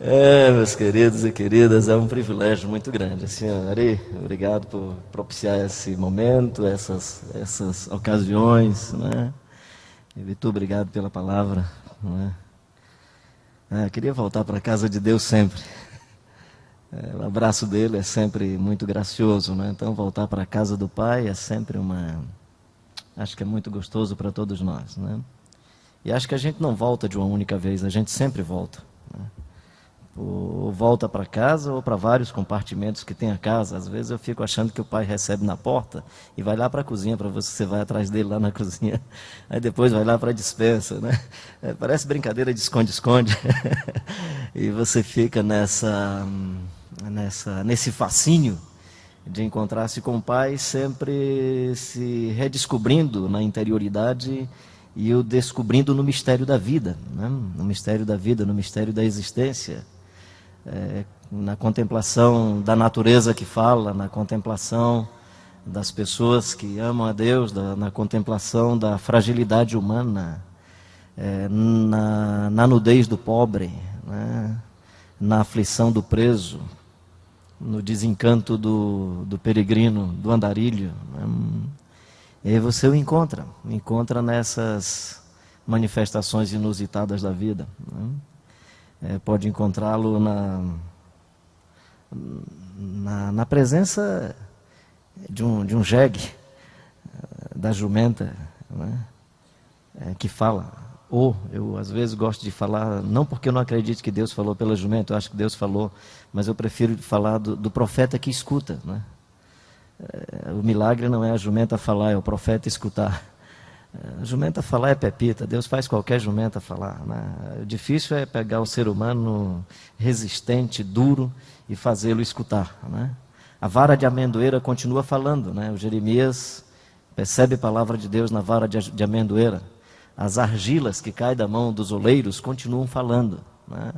Meus queridos e queridas, é um privilégio muito grande. Senhor Ari, obrigado por propiciar esse momento, essas ocasiões, né? E Vitor, obrigado pela palavra, né? Queria voltar para a casa de Deus sempre. O abraço dele é sempre muito gracioso, né? Então, voltar para a casa do Pai é sempre acho que é muito gostoso para todos nós, né? E acho que a gente não volta de uma única vez, a gente sempre volta, né? Ou volta para casa ou para vários compartimentos que tem a casa. Às vezes eu fico achando que o pai recebe na porta e vai lá para a cozinha para você vai atrás dele lá na cozinha. Aí depois vai lá para a despensa, né? Parece brincadeira de esconde-esconde. E você fica nesse fascínio de encontrar-se com o pai, sempre se redescobrindo na interioridade e o descobrindo no mistério da vida, né? No mistério da vida, no mistério da existência. Na contemplação da natureza que fala, na contemplação das pessoas que amam a Deus, na contemplação da fragilidade humana, na nudez do pobre, né? Na aflição do preso, no desencanto do peregrino, do andarilho, né? E aí você o encontra nessas manifestações inusitadas da vida, né? Pode encontrá-lo na presença de um jegue, da jumenta, né? Que fala. Ou eu às vezes gosto de falar, não porque eu não acredito que Deus falou pela jumenta, eu acho que Deus falou, mas eu prefiro falar do profeta que escuta, né? O milagre não é a jumenta falar, é o profeta escutar. A jumenta falar é pepita, Deus faz qualquer jumenta falar, né? O difícil é pegar o ser humano resistente, duro, e fazê-lo escutar, né? A vara de amendoeira continua falando, né? O Jeremias percebe a palavra de Deus na vara de amendoeira. As argilas que caem da mão dos oleiros continuam falando, né?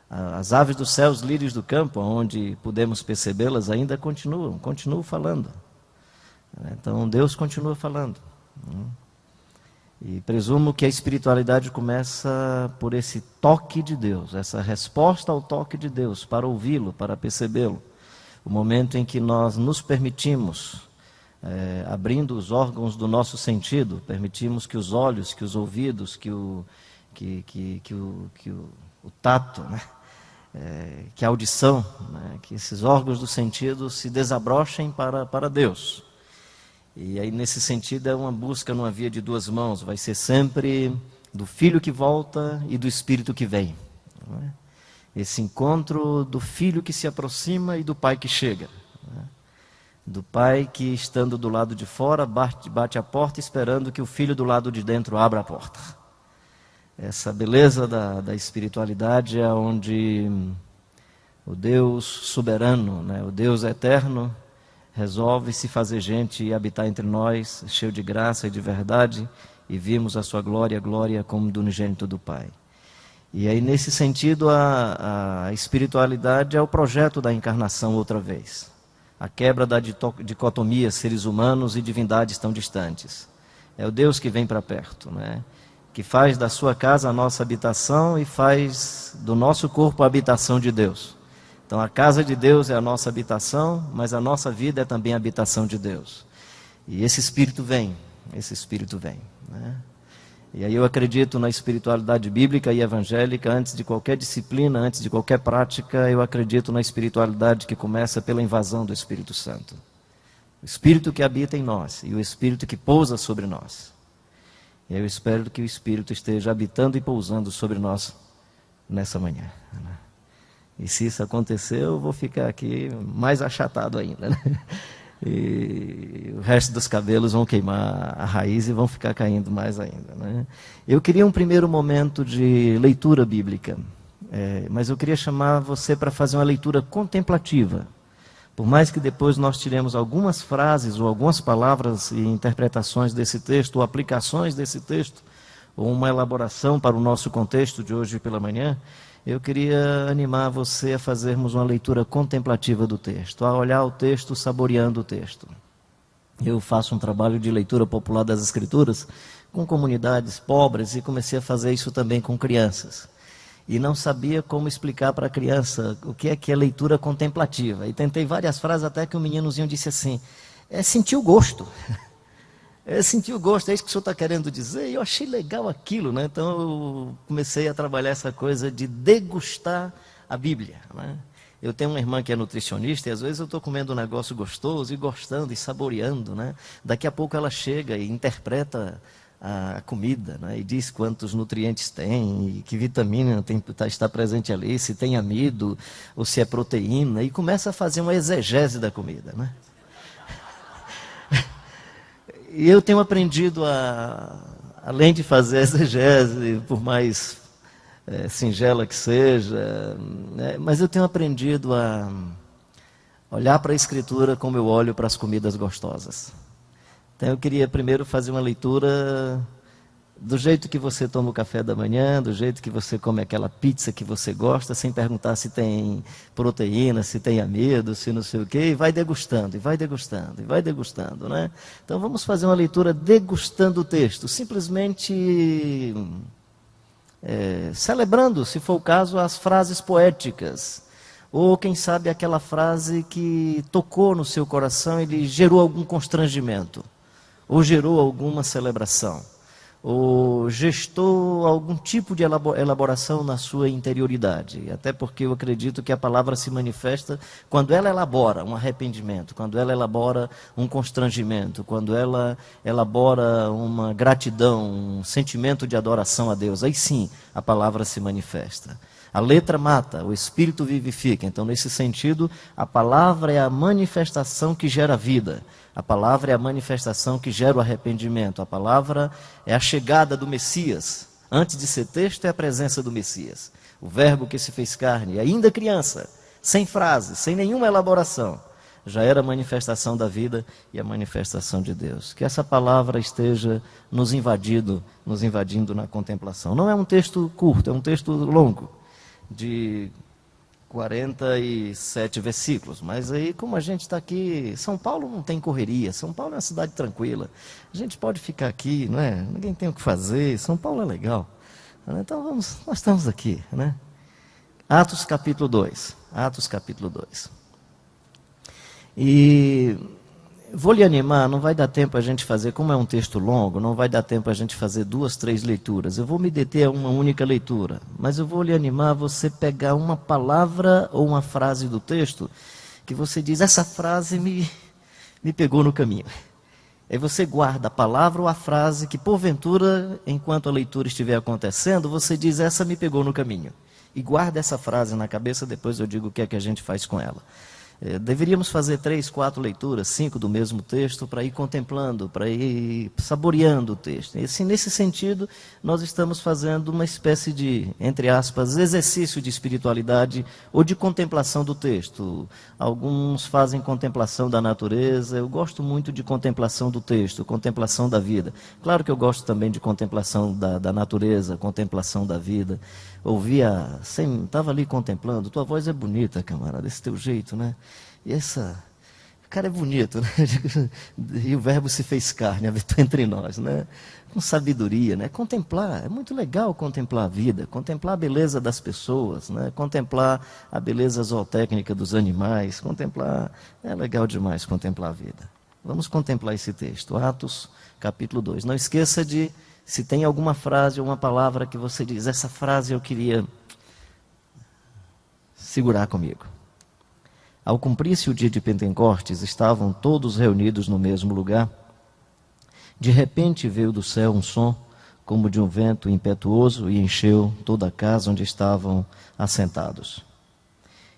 As aves dos céus, lírios do campo, onde podemos percebê-las, ainda continuam falando. Então Deus continua falando, né? E presumo que a espiritualidade começa por esse toque de Deus, essa resposta ao toque de Deus, para ouvi-lo, para percebê-lo. O momento em que nós nos permitimos, abrindo os órgãos do nosso sentido, permitimos que os olhos, que os ouvidos, que o tato, né? Que a audição, né? Que esses órgãos do sentido se desabrochem para Deus. E aí, nesse sentido, é uma busca numa via de duas mãos. Vai ser sempre do Filho que volta e do Espírito que vem, não é? Esse encontro do Filho que se aproxima e do Pai que chega, não é? Do Pai que, estando do lado de fora, bate a porta, esperando que o Filho do lado de dentro abra a porta. Essa beleza da espiritualidade é onde o Deus soberano, né? O Deus eterno, resolve se fazer gente e habitar entre nós, cheio de graça e de verdade, e vimos a sua glória como do unigênito do Pai. E aí, nesse sentido, a espiritualidade é o projeto da encarnação outra vez. A quebra da dicotomia seres humanos e divindades tão distantes. É o Deus que vem para perto, né? Que faz da sua casa a nossa habitação e faz do nosso corpo a habitação de Deus. Então, a casa de Deus é a nossa habitação, mas a nossa vida é também a habitação de Deus. E esse Espírito vem, né? E aí eu acredito na espiritualidade bíblica e evangélica. Antes de qualquer disciplina, antes de qualquer prática, eu acredito na espiritualidade que começa pela invasão do Espírito Santo. O Espírito que habita em nós e o Espírito que pousa sobre nós. E eu espero que o Espírito esteja habitando e pousando sobre nós nessa manhã, né? E se isso acontecer, eu vou ficar aqui mais achatado ainda, né? E o resto dos cabelos vão queimar a raiz e vão ficar caindo mais ainda, né? Eu queria um primeiro momento de leitura bíblica, mas eu queria chamar você para fazer uma leitura contemplativa. Por mais que depois nós tiremos algumas frases ou algumas palavras e interpretações desse texto, ou aplicações desse texto, ou uma elaboração para o nosso contexto de hoje pela manhã, eu queria animar você a fazermos uma leitura contemplativa do texto, a olhar o texto, saboreando o texto. Eu faço um trabalho de leitura popular das Escrituras com comunidades pobres e comecei a fazer isso também com crianças. e não sabia como explicar para a criança o que é leitura contemplativa. E tentei várias frases até que o meninozinho disse assim, sentir o gosto. Sentir o gosto, é isso que o senhor está querendo dizer? E eu achei legal aquilo, né? Então eu comecei a trabalhar essa coisa de degustar a Bíblia, né? Eu tenho uma irmã que é nutricionista e às vezes eu estou comendo um negócio gostoso e gostando e saboreando, né? Daqui a pouco ela chega e interpreta a comida, né? E diz quantos nutrientes tem, e que vitamina está presente ali, se tem amido ou se é proteína, e começa a fazer uma exegese da comida, né? E eu tenho aprendido além de fazer exegese, por mais singela que seja, né? Mas eu tenho aprendido a olhar para a Escritura como eu olho para as comidas gostosas. Então eu queria primeiro fazer uma leitura do jeito que você toma o café da manhã, do jeito que você come aquela pizza que você gosta, sem perguntar se tem proteína, se tem amido, se não sei o quê, e vai degustando, e vai degustando, e vai degustando, né? Então vamos fazer uma leitura degustando o texto, simplesmente celebrando, se for o caso, as frases poéticas. Ou quem sabe aquela frase que tocou no seu coração e lhe gerou algum constrangimento, ou gerou alguma celebração, ou gestou algum tipo de elaboração na sua interioridade. Até porque eu acredito que a palavra se manifesta quando ela elabora um arrependimento, quando ela elabora um constrangimento, quando ela elabora uma gratidão, um sentimento de adoração a Deus. Aí sim a palavra se manifesta. A letra mata, o espírito vivifica. Então, nesse sentido, a palavra é a manifestação que gera vida. A palavra é a manifestação que gera o arrependimento. A palavra é a chegada do Messias. Antes de ser texto, é a presença do Messias. O verbo que se fez carne, ainda criança, sem frase, sem nenhuma elaboração, já era a manifestação da vida e a manifestação de Deus. Que essa palavra esteja nos invadindo na contemplação. Não é um texto curto, é um texto longo, de 47 versículos, mas aí como a gente está aqui, São Paulo não tem correria, São Paulo é uma cidade tranquila, a gente pode ficar aqui, não é? Ninguém tem o que fazer, São Paulo é legal, então nós estamos aqui, né? Atos capítulo 2, e vou lhe animar, não vai dar tempo a gente fazer, como é um texto longo, não vai dar tempo a gente fazer 2, 3 leituras. Eu vou me deter a uma única leitura, mas eu vou lhe animar a você pegar uma palavra ou uma frase do texto que você diz, essa frase me pegou no caminho. Aí você guarda a palavra ou a frase que porventura, enquanto a leitura estiver acontecendo, você diz, essa me pegou no caminho. E guarda essa frase na cabeça, depois eu digo o que é que a gente faz com ela. Deveríamos fazer 3, 4 leituras, 5 do mesmo texto, para ir contemplando, para ir saboreando o texto. E assim, nesse sentido, nós estamos fazendo uma espécie de, entre aspas, exercício de espiritualidade ou de contemplação do texto. Alguns fazem contemplação da natureza, eu gosto muito de contemplação do texto, contemplação da vida. Claro que eu gosto também de contemplação da natureza, contemplação da vida. Estava ali contemplando, tua voz é bonita, camarada, desse teu jeito, né? E o cara é bonito, né? E o verbo se fez carne, habitou entre nós, né? Com sabedoria, né? Contemplar, é muito legal contemplar a vida, contemplar a beleza das pessoas, né? Contemplar a beleza zootécnica dos animais, é legal demais contemplar a vida. Vamos contemplar esse texto, Atos capítulo 2. Não esqueça de, se tem alguma frase ou uma palavra que você diz, essa frase eu queria segurar comigo. Ao cumprir-se o dia de Pentecostes, estavam todos reunidos no mesmo lugar. De repente veio do céu um som, como de um vento impetuoso, e encheu toda a casa onde estavam assentados.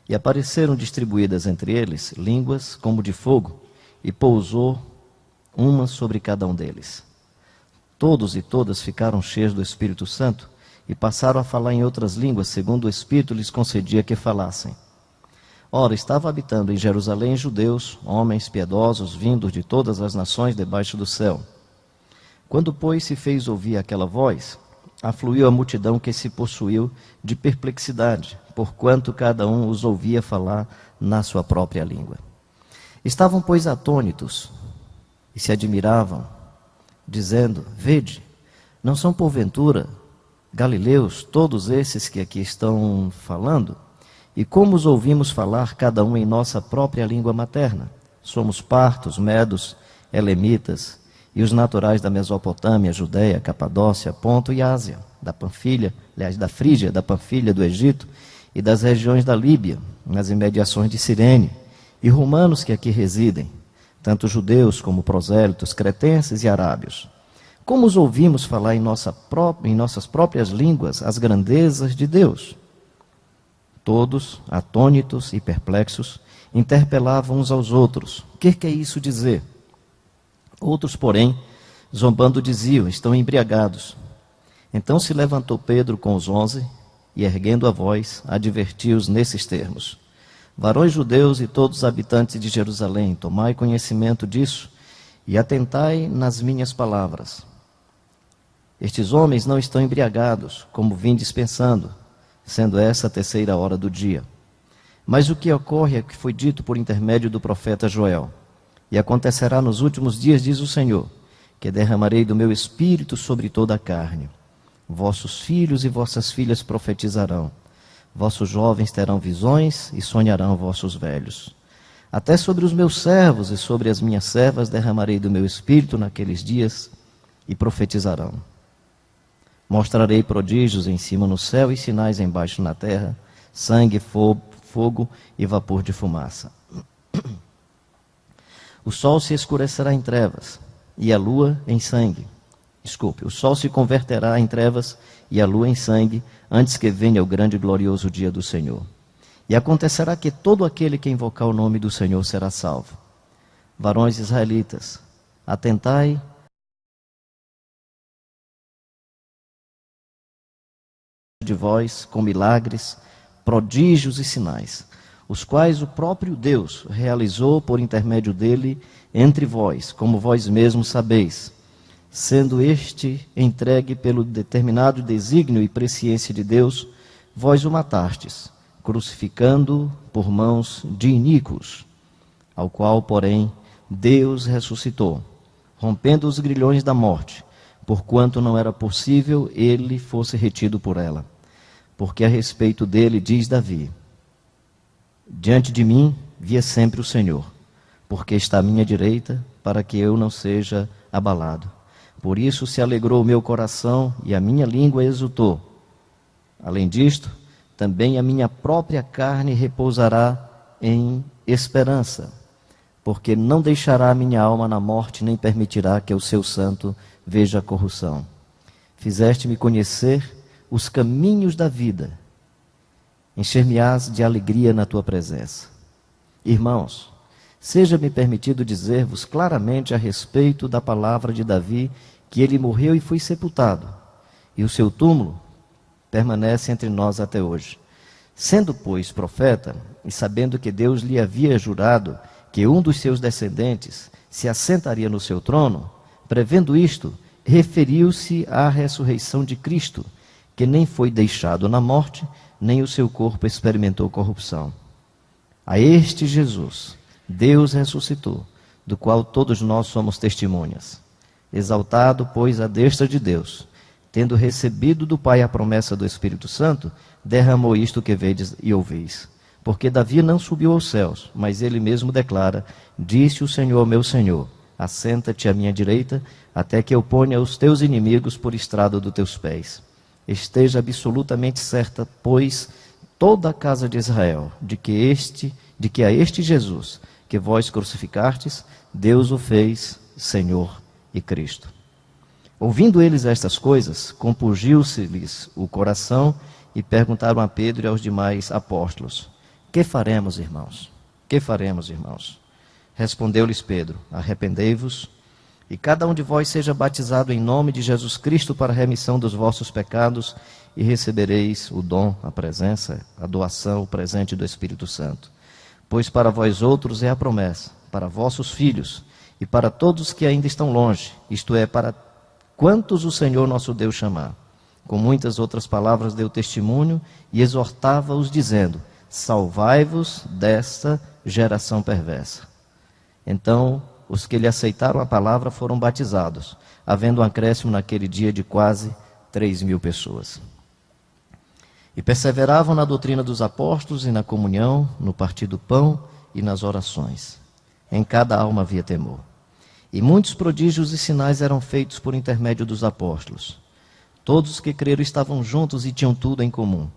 E apareceram distribuídas entre eles línguas como de fogo, e pousou uma sobre cada um deles. Todos e todas ficaram cheios do Espírito Santo e passaram a falar em outras línguas, segundo o Espírito lhes concedia que falassem. Ora, estava habitando em Jerusalém judeus, homens piedosos, vindos de todas as nações debaixo do céu. Quando, pois, se fez ouvir aquela voz, afluiu a multidão que se possuiu de perplexidade, porquanto cada um os ouvia falar na sua própria língua. Estavam, pois, atônitos e se admiravam, dizendo, vede, não são porventura Galileus, todos esses que aqui estão falando, e como os ouvimos falar, cada um em nossa própria língua materna. Somos partos, medos, elemitas, e os naturais da Mesopotâmia, Judéia, Capadócia, Ponto e Ásia, da Panfilha, aliás, da Frígia, da Panfilha, do Egito, e das regiões da Líbia, nas imediações de Cirene, e romanos que aqui residem, tanto judeus como prosélitos, cretenses e arábios. Como os ouvimos falar em nossas próprias línguas as grandezas de Deus? Todos, atônitos e perplexos, interpelavam uns aos outros: o que quer isso dizer? Outros, porém, zombando diziam: estão embriagados. Então se levantou Pedro com os 11 e, erguendo a voz, advertiu-os nesses termos: varões judeus e todos os habitantes de Jerusalém, tomai conhecimento disso e atentai nas minhas palavras. Estes homens não estão embriagados, como vindes pensando, sendo essa a terceira hora do dia. Mas o que ocorre é que foi dito por intermédio do profeta Joel: e acontecerá nos últimos dias, diz o Senhor, que derramarei do meu espírito sobre toda a carne. Vossos filhos e vossas filhas profetizarão, vossos jovens terão visões e sonharão vossos velhos. Até sobre os meus servos e sobre as minhas servas derramarei do meu espírito naqueles dias e profetizarão. Mostrarei prodígios em cima no céu e sinais embaixo na terra, sangue, fogo e vapor de fumaça. O sol se escurecerá em trevas e a lua em sangue. O sol se converterá em trevas e a lua em sangue, antes que venha o grande e glorioso dia do Senhor. E acontecerá que todo aquele que invocar o nome do Senhor será salvo. Varões israelitas, atentai de vós com milagres, prodígios e sinais, os quais o próprio Deus realizou por intermédio dele entre vós, como vós mesmos sabeis, sendo este entregue pelo determinado desígnio e presciência de Deus, vós o matastes, crucificando-o por mãos de iníquos, ao qual, porém, Deus ressuscitou, rompendo os grilhões da morte, porquanto não era possível ele fosse retido por ela. Porque a respeito dele diz Davi: diante de mim via sempre o Senhor, porque está à minha direita, para que eu não seja abalado. Por isso se alegrou o meu coração e a minha língua exultou. Além disto, também a minha própria carne repousará em esperança, porque não deixará a minha alma na morte, nem permitirá que o seu santo veja a corrupção. Fizeste-me conhecer os caminhos da vida, encher-me-ás de alegria na tua presença. Irmãos, seja-me permitido dizer-vos claramente a respeito da palavra de Davi, que ele morreu e foi sepultado, e o seu túmulo permanece entre nós até hoje. Sendo, pois, profeta, e sabendo que Deus lhe havia jurado que um dos seus descendentes se assentaria no seu trono, prevendo isto, referiu-se à ressurreição de Cristo, que nem foi deixado na morte, nem o seu corpo experimentou corrupção. A este Jesus, Deus ressuscitou, do qual todos nós somos testemunhas. Exaltado, pois, à destra de Deus, tendo recebido do Pai a promessa do Espírito Santo, derramou isto que vedes e ouvis. Porque Davi não subiu aos céus, mas ele mesmo declara: disse o Senhor meu Senhor, assenta-te à minha direita, até que eu ponha os teus inimigos por estrado dos teus pés. Esteja absolutamente certa, pois, toda a casa de Israel, de que a este Jesus, que vós crucificastes, Deus o fez Senhor e Cristo. Ouvindo eles estas coisas, compungiu-se-lhes o coração e perguntaram a Pedro e aos demais apóstolos: que faremos, irmãos? Que faremos, irmãos? Respondeu-lhes Pedro: arrependei-vos, e cada um de vós seja batizado em nome de Jesus Cristo para a remissão dos vossos pecados, e recebereis o dom, a presença, a doação, o presente do Espírito Santo. Pois para vós outros é a promessa, para vossos filhos, e para todos que ainda estão longe, isto é, para quantos o Senhor nosso Deus chamar. Com muitas outras palavras deu testemunho e exortava-os, dizendo: salvai-vos desta geração perversa. Então os que lhe aceitaram a palavra foram batizados, havendo um acréscimo naquele dia de quase 3.000 pessoas. E perseveravam na doutrina dos apóstolos e na comunhão, no partir do pão e nas orações. Em cada alma havia temor. E muitos prodígios e sinais eram feitos por intermédio dos apóstolos. Todos os que creram estavam juntos e tinham tudo em comum.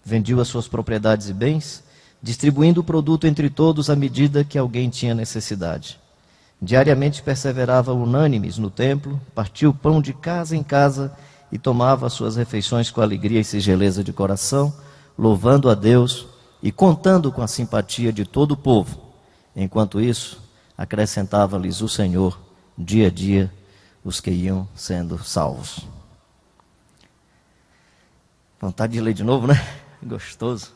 Vendiam as suas propriedades e bens, distribuindo o produto entre todos à medida que alguém tinha necessidade. Diariamente perseveravam unânimes no templo, partia o pão de casa em casa e tomava as suas refeições com alegria e singeleza de coração, louvando a Deus e contando com a simpatia de todo o povo. Enquanto isso, acrescentava-lhes o Senhor, dia a dia, os que iam sendo salvos. Vontade de ler de novo, né? Gostoso.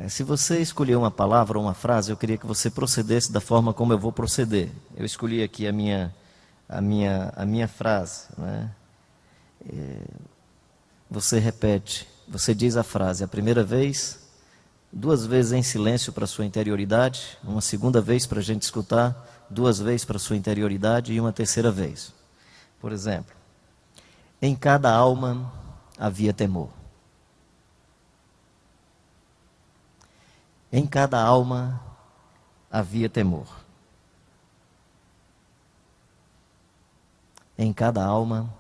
Se você escolher uma palavra ou uma frase, eu queria que você procedesse da forma como eu vou proceder. Eu escolhi aqui a minha frase, né? Você repete, você diz a frase a primeira vez, 2 vezes em silêncio para a sua interioridade, uma segunda vez para a gente escutar, 2 vezes para a sua interioridade e uma terceira vez. Por exemplo, em cada alma havia temor. Em cada alma havia temor. Em cada alma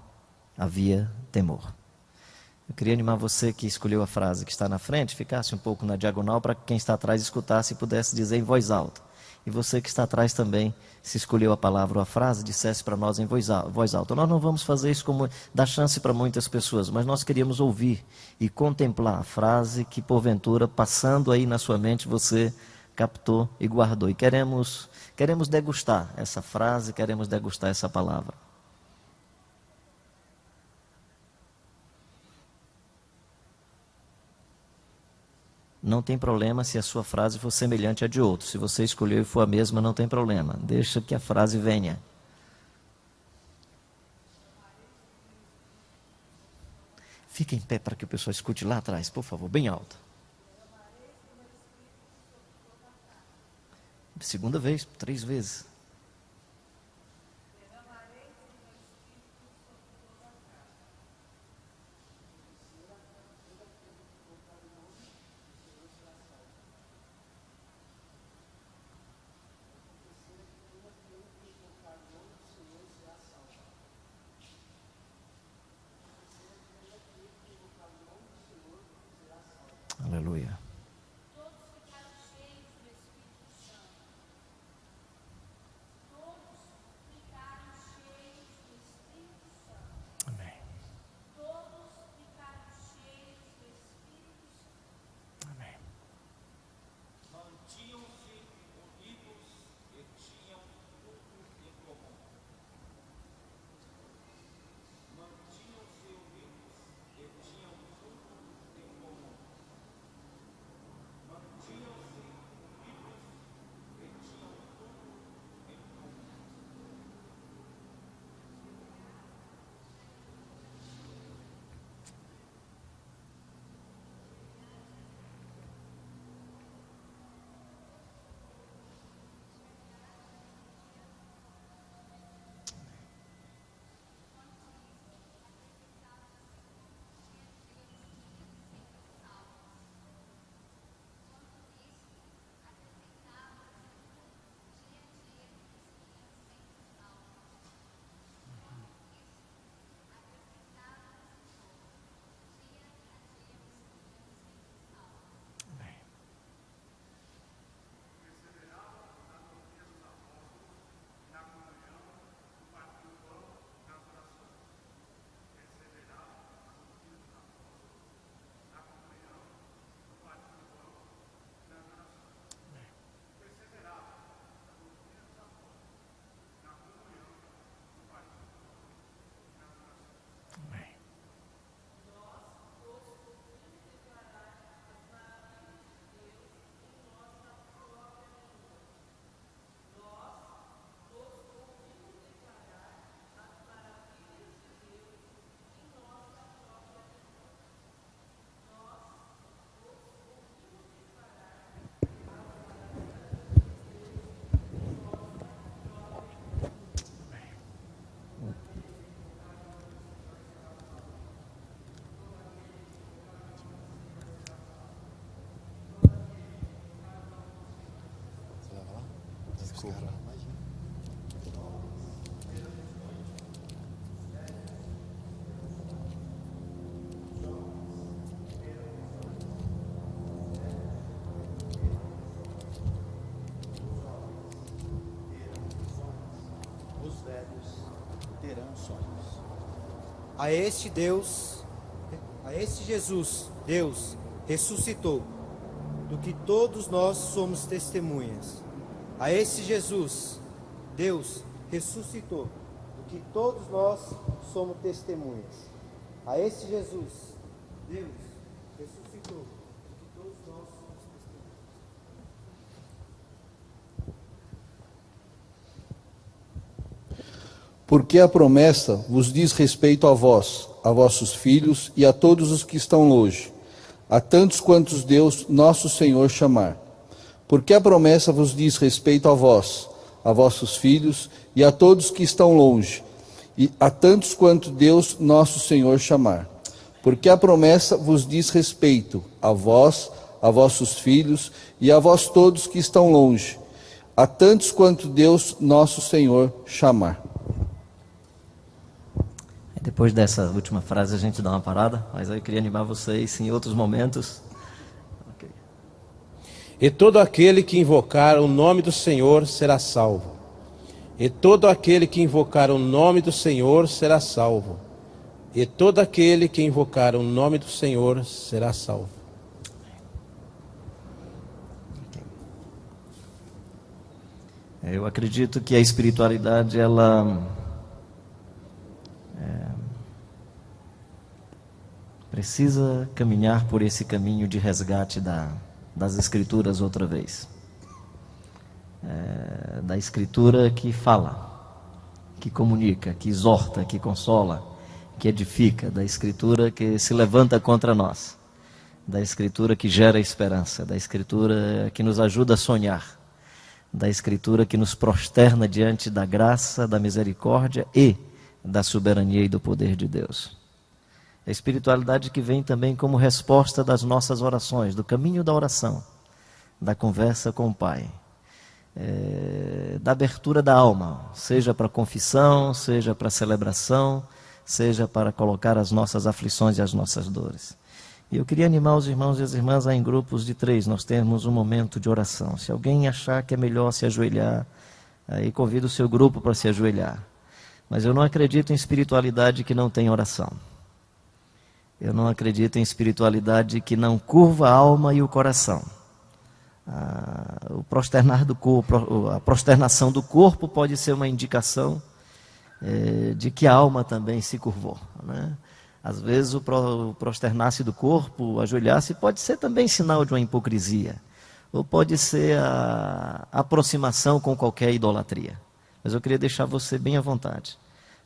havia temor. Eu queria animar você que escolheu a frase que está na frente, ficasse um pouco na diagonal para que quem está atrás escutasse e pudesse dizer em voz alta. E você que está atrás também, se escolheu a palavra ou a frase, dissesse para nós em voz alta. Nós não vamos fazer isso como dar chance para muitas pessoas, mas nós queríamos ouvir e contemplar a frase que porventura, passando aí na sua mente, você captou e guardou. E queremos degustar essa frase, queremos degustar essa palavra. Não tem problema se a sua frase for semelhante à de outro. Se você escolheu e for a mesma, não tem problema. Deixa que a frase venha. Fique em pé para que o pessoal escute lá atrás, por favor, bem alto. Segunda vez, 3 vezes. Aleluia. Desculpa. Os velhos terão sonhos. A este Jesus, Deus ressuscitou, do que todos nós somos testemunhas. A esse Jesus, Deus ressuscitou, do que todos nós somos testemunhas. A esse Jesus, Deus ressuscitou, do que todos nós somos testemunhas. Porque a promessa vos diz respeito a vós, a vossos filhos e a todos os que estão longe, a tantos quantos Deus, nosso Senhor, chamar. Porque a promessa vos diz respeito a vós, a vossos filhos e a todos que estão longe, e a tantos quanto Deus, nosso Senhor, chamar. Porque a promessa vos diz respeito a vós, a vossos filhos e a vós todos que estão longe, a tantos quanto Deus, nosso Senhor, chamar. Depois dessa última frase a gente dá uma parada, mas aí eu queria animar vocês em outros momentos. Okay. E todo aquele que invocar o nome do Senhor será salvo. E todo aquele que invocar o nome do Senhor será salvo. E todo aquele que invocar o nome do Senhor será salvo. Eu acredito que a espiritualidade, ela precisa caminhar por esse caminho de resgate das Escrituras outra vez. Da Escritura que fala, que comunica, que exorta, que consola, que edifica, da Escritura que se levanta contra nós, da Escritura que gera esperança, da Escritura que nos ajuda a sonhar, da Escritura que nos prosterna diante da graça, da misericórdia e da soberania e do poder de Deus. A espiritualidade que vem também como resposta das nossas orações, do caminho da oração, da conversa com o Pai, da abertura da alma, seja para confissão, seja para celebração, seja para colocar as nossas aflições e as nossas dores. E eu queria animar os irmãos e as irmãs a, em grupos de 3, nós temos um momento de oração. Se alguém achar que é melhor se ajoelhar, aí convido o seu grupo para se ajoelhar. Mas eu não acredito em espiritualidade que não tem oração. Eu não acredito em espiritualidade que não curva a alma e o coração. O prosternar do corpo, a prosternação do corpo pode ser uma indicação de que a alma também se curvou, né? Às vezes o prosternar-se do corpo, o ajoelhar-se, pode ser também sinal de uma hipocrisia, ou pode ser a aproximação com qualquer idolatria. Mas eu queria deixar você bem à vontade,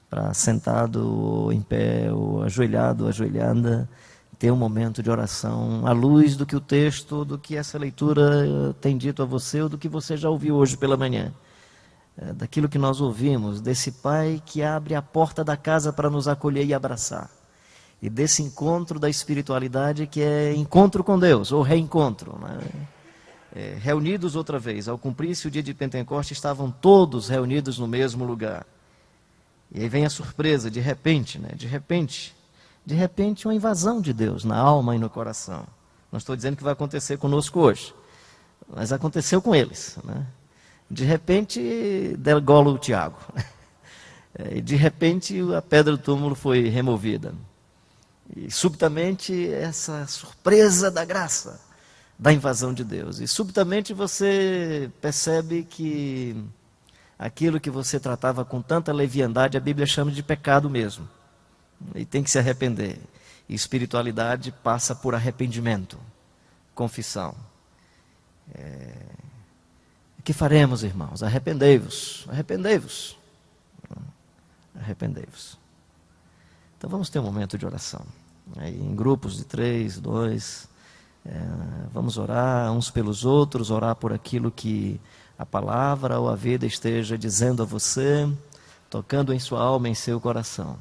para sentado, ou em pé, ou ajoelhado, ou ajoelhada, ter um momento de oração à luz do que o texto, do que essa leitura tem dito a você, ou do que você já ouviu hoje pela manhã. Daquilo que nós ouvimos, desse Pai que abre a porta da casa para nos acolher e abraçar. E desse encontro da espiritualidade que é encontro com Deus, ou reencontro, né? Reunidos outra vez, ao cumprir-se o dia de Pentecostes, estavam todos reunidos no mesmo lugar. E aí vem a surpresa, de repente, né? De repente uma invasão de Deus na alma e no coração. Não estou dizendo que vai acontecer conosco hoje, mas aconteceu com eles, né? De repente, degola o Tiago. E de repente, a pedra do túmulo foi removida. E subitamente, essa surpresa da graça, da invasão de Deus. E subitamente você percebe que aquilo que você tratava com tanta leviandade, a Bíblia chama de pecado mesmo. E tem que se arrepender. E espiritualidade passa por arrependimento, confissão. O que faremos, irmãos? Arrependei-vos, arrependei-vos, arrependei-vos. Então vamos ter um momento de oração. Aí, em grupos de 3, 2, vamos orar uns pelos outros, orar por aquilo que a palavra ou a vida esteja dizendo a você, tocando em sua alma, em seu coração.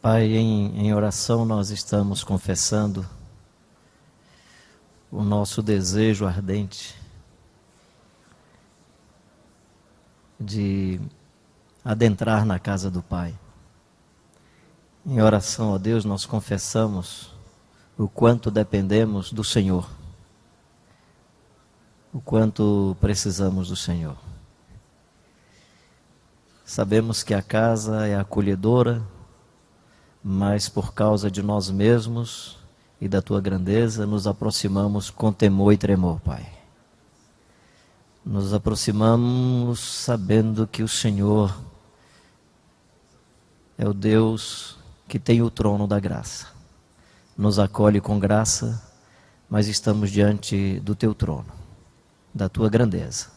Pai, em oração nós estamos confessando o nosso desejo ardente de adentrar na casa do Pai. Em oração, ó Deus, nós confessamos o quanto dependemos do Senhor, o quanto precisamos do Senhor. Sabemos que a casa é acolhedora, mas por causa de nós mesmos e da Tua grandeza, nos aproximamos com temor e tremor, Pai. Nos aproximamos sabendo que o Senhor é o Deus que tem o trono da graça. Nos acolhe com graça, mas estamos diante do Teu trono, da Tua grandeza.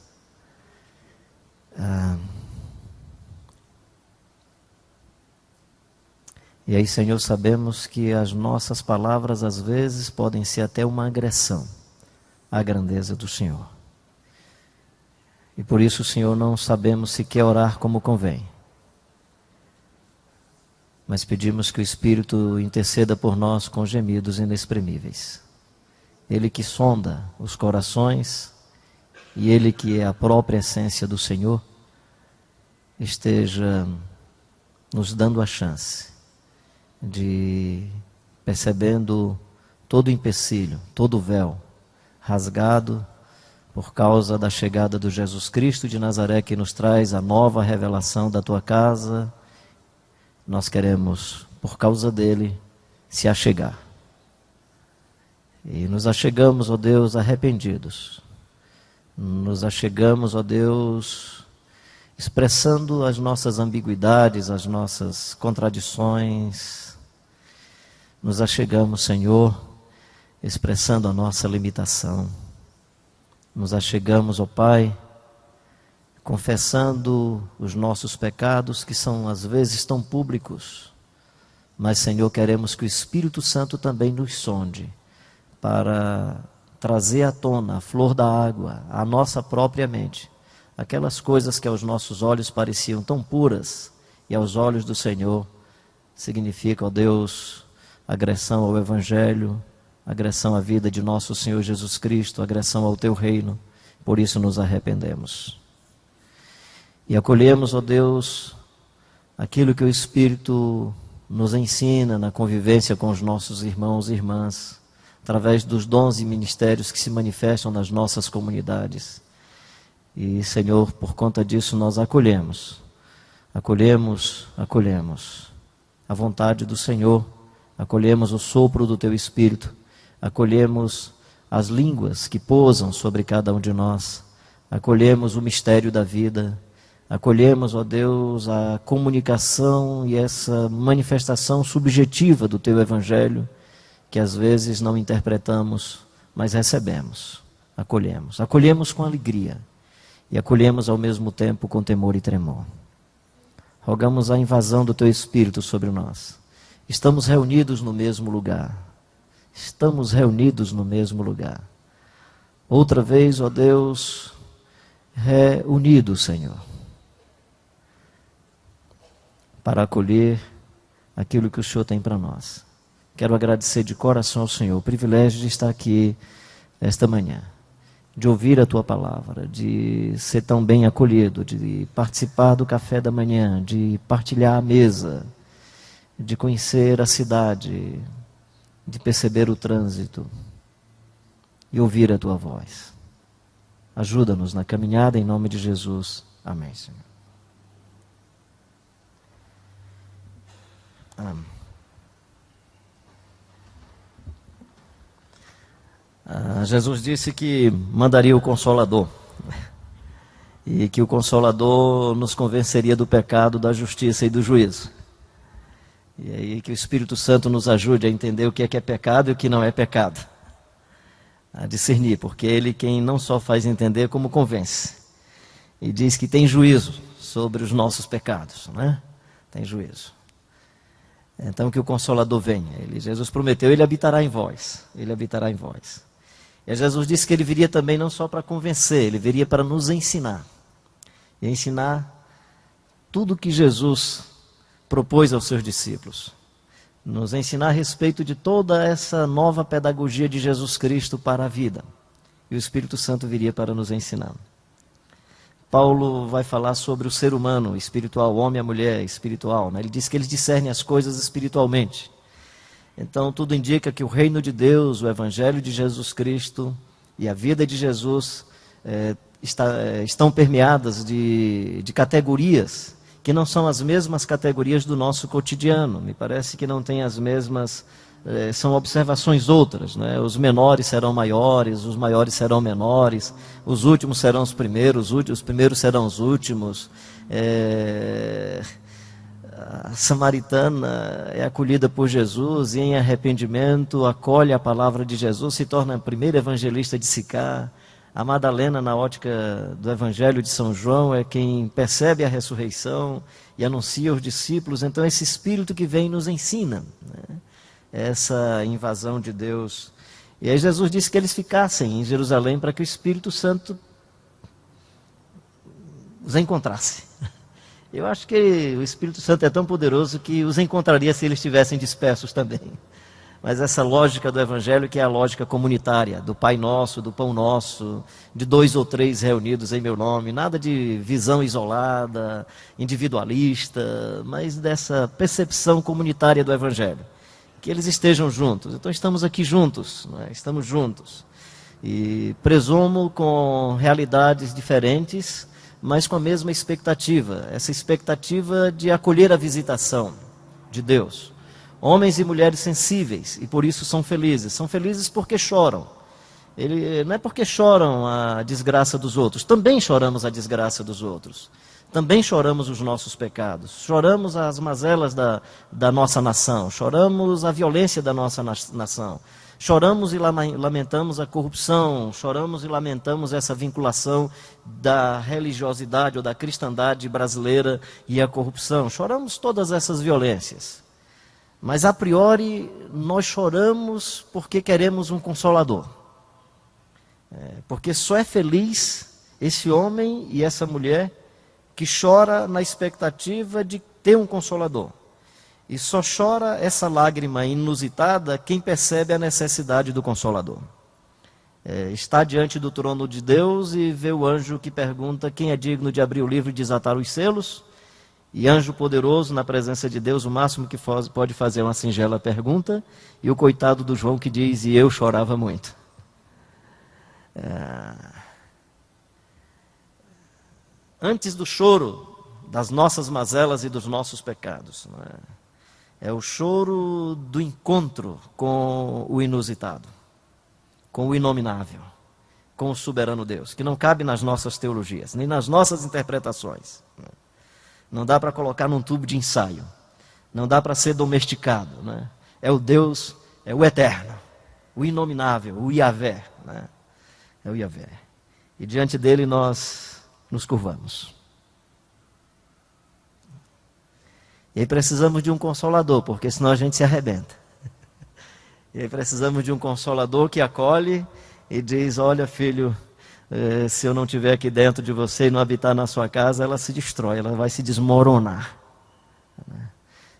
E aí, Senhor, sabemos que as nossas palavras às vezes podem ser até uma agressão à grandeza do Senhor. E por isso, Senhor, não sabemos sequer orar como convém. Mas pedimos que o Espírito interceda por nós com gemidos inexprimíveis. Ele que sonda os corações e Ele que é a própria essência do Senhor, esteja nos dando a chance de, percebendo todo o empecilho, todo o véu rasgado por causa da chegada do Jesus Cristo de Nazaré, que nos traz a nova revelação da Tua casa, nós queremos, por causa dele, se achegar. E nos achegamos, ó Deus, arrependidos. Nos achegamos, ó Deus, expressando as nossas ambiguidades, as nossas contradições. Nos achegamos, Senhor, expressando a nossa limitação. Nos achegamos, ó Pai, confessando os nossos pecados, que são às vezes tão públicos. Mas, Senhor, queremos que o Espírito Santo também nos sonde, para trazer à tona a flor da água, a nossa própria mente, aquelas coisas que aos nossos olhos pareciam tão puras, e aos olhos do Senhor significa, ó Deus, agressão ao Evangelho, agressão à vida de nosso Senhor Jesus Cristo, agressão ao Teu reino. Por isso nos arrependemos. E acolhemos, ó Deus, aquilo que o Espírito nos ensina na convivência com os nossos irmãos e irmãs, através dos dons e ministérios que se manifestam nas nossas comunidades. E, Senhor, por conta disso nós acolhemos a vontade do Senhor, acolhemos o sopro do Teu Espírito, acolhemos as línguas que pousam sobre cada um de nós, acolhemos o mistério da vida, acolhemos, ó Deus, a comunicação e essa manifestação subjetiva do Teu Evangelho, que às vezes não interpretamos, mas recebemos, acolhemos com alegria e acolhemos ao mesmo tempo com temor e tremor. Rogamos a invasão do Teu Espírito sobre nós. Estamos reunidos no mesmo lugar. Outra vez, ó Deus, reunidos, Senhor, para acolher aquilo que o Senhor tem para nós. Quero agradecer de coração ao Senhor o privilégio de estar aqui esta manhã, de ouvir a Tua palavra, de ser tão bem acolhido, de participar do café da manhã, de partilhar a mesa, de conhecer a cidade, de perceber o trânsito e ouvir a Tua voz. Ajuda-nos na caminhada em nome de Jesus. Amém, Senhor. Jesus disse que mandaria o Consolador e que o Consolador nos convenceria do pecado, da justiça e do juízo. E aí que o Espírito Santo nos ajude a entender o que é pecado e o que não é pecado, a discernir, porque Ele quem não só faz entender como convence, e diz que tem juízo sobre os nossos pecados, né? Tem juízo. Então que o Consolador venha. Jesus prometeu, Ele habitará em vós. E Jesus disse que Ele viria também não só para convencer, Ele viria para nos ensinar. E ensinar tudo que Jesus propôs aos seus discípulos. nos ensinar a respeito de toda essa nova pedagogia de Jesus Cristo para a vida. E o Espírito Santo viria para nos ensinar. Paulo vai falar sobre o ser humano espiritual, o homem e a mulher espiritual, né? Ele diz que eles discernem as coisas espiritualmente. Então tudo indica que o reino de Deus, o evangelho de Jesus Cristo e a vida de Jesus estão permeadas de categorias que não são as mesmas categorias do nosso cotidiano. Me parece que não tem as mesmas, são observações outras, né? Os menores serão maiores, os maiores serão menores, os últimos serão os primeiros serão os últimos. A samaritana é acolhida por Jesus e em arrependimento acolhe a palavra de Jesus, se torna a primeira evangelista de Sicar. A Madalena, na ótica do Evangelho de São João, é quem percebe a ressurreição e anuncia aos discípulos. Então, esse Espírito que vem nos ensina, né? Essa invasão de Deus. E aí Jesus disse que eles ficassem em Jerusalém para que o Espírito Santo os encontrasse. Eu acho que o Espírito Santo é tão poderoso que os encontraria se eles estivessem dispersos também. Mas essa lógica do Evangelho, que é a lógica comunitária, do Pai Nosso, do Pão Nosso, de 2 ou 3 reunidos em meu nome, nada de visão isolada, individualista, mas dessa percepção comunitária do Evangelho, que eles estejam juntos. Então estamos aqui juntos, não é? Estamos juntos, e presumo com realidades diferentes, mas com a mesma expectativa, essa expectativa de acolher a visitação de Deus. Homens e mulheres sensíveis, e por isso são felizes porque choram. Não é porque choram a desgraça dos outros, também choramos a desgraça dos outros, também choramos os nossos pecados, choramos as mazelas da nossa nação, choramos a violência da nossa nação, choramos e lamentamos a corrupção, choramos e lamentamos essa vinculação da religiosidade ou da cristandade brasileira e a corrupção, choramos todas essas violências. Mas, a priori, nós choramos porque queremos um consolador. Porque só é feliz esse homem e essa mulher que chora na expectativa de ter um consolador. E só chora essa lágrima inusitada quem percebe a necessidade do consolador. Está diante do trono de Deus e vê o anjo que pergunta quem é digno de abrir o livro e desatar os selos. E anjo poderoso, na presença de Deus, o máximo que pode fazer é uma singela pergunta. E o coitado do João que diz, e eu chorava muito. Antes do choro das nossas mazelas e dos nossos pecados, não é o choro do encontro com o inusitado, com o inominável, com o soberano Deus, que não cabe nas nossas teologias, nem nas nossas interpretações. Não dá para colocar num tubo de ensaio. Não dá para ser domesticado, né? É o Deus, é o eterno, o inominável, o Yahvé, né? É o Yahvé. E diante dele nós nos curvamos. E aí precisamos de um consolador, porque senão a gente se arrebenta. E aí precisamos de um consolador que acolhe e diz, olha filho, se eu não estiver aqui dentro de você e não habitar na sua casa, ela se destrói, ela vai se desmoronar.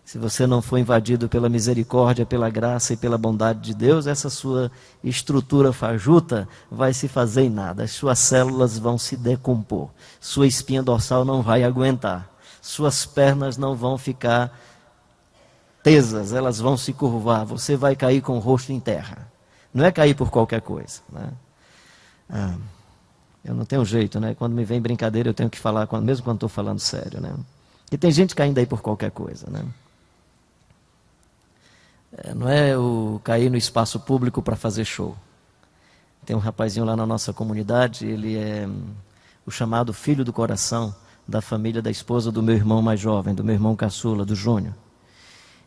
Se você não for invadido pela misericórdia, pela graça e pela bondade de Deus, essa sua estrutura fajuta vai se fazer em nada. As suas células vão se decompor. Sua espinha dorsal não vai aguentar. Suas pernas não vão ficar tesas, elas vão se curvar. Você vai cair com o rosto em terra. Não é cair por qualquer coisa, né? Eu não tenho jeito, né? Quando me vem brincadeira, eu tenho que falar, mesmo quando estou falando sério, né? E tem gente caindo aí por qualquer coisa, né? Não é o cair no espaço público para fazer show. Tem um rapazinho lá na nossa comunidade, ele é o chamado filho do coração da família da esposa do meu irmão mais jovem, do meu irmão caçula, do Júnior.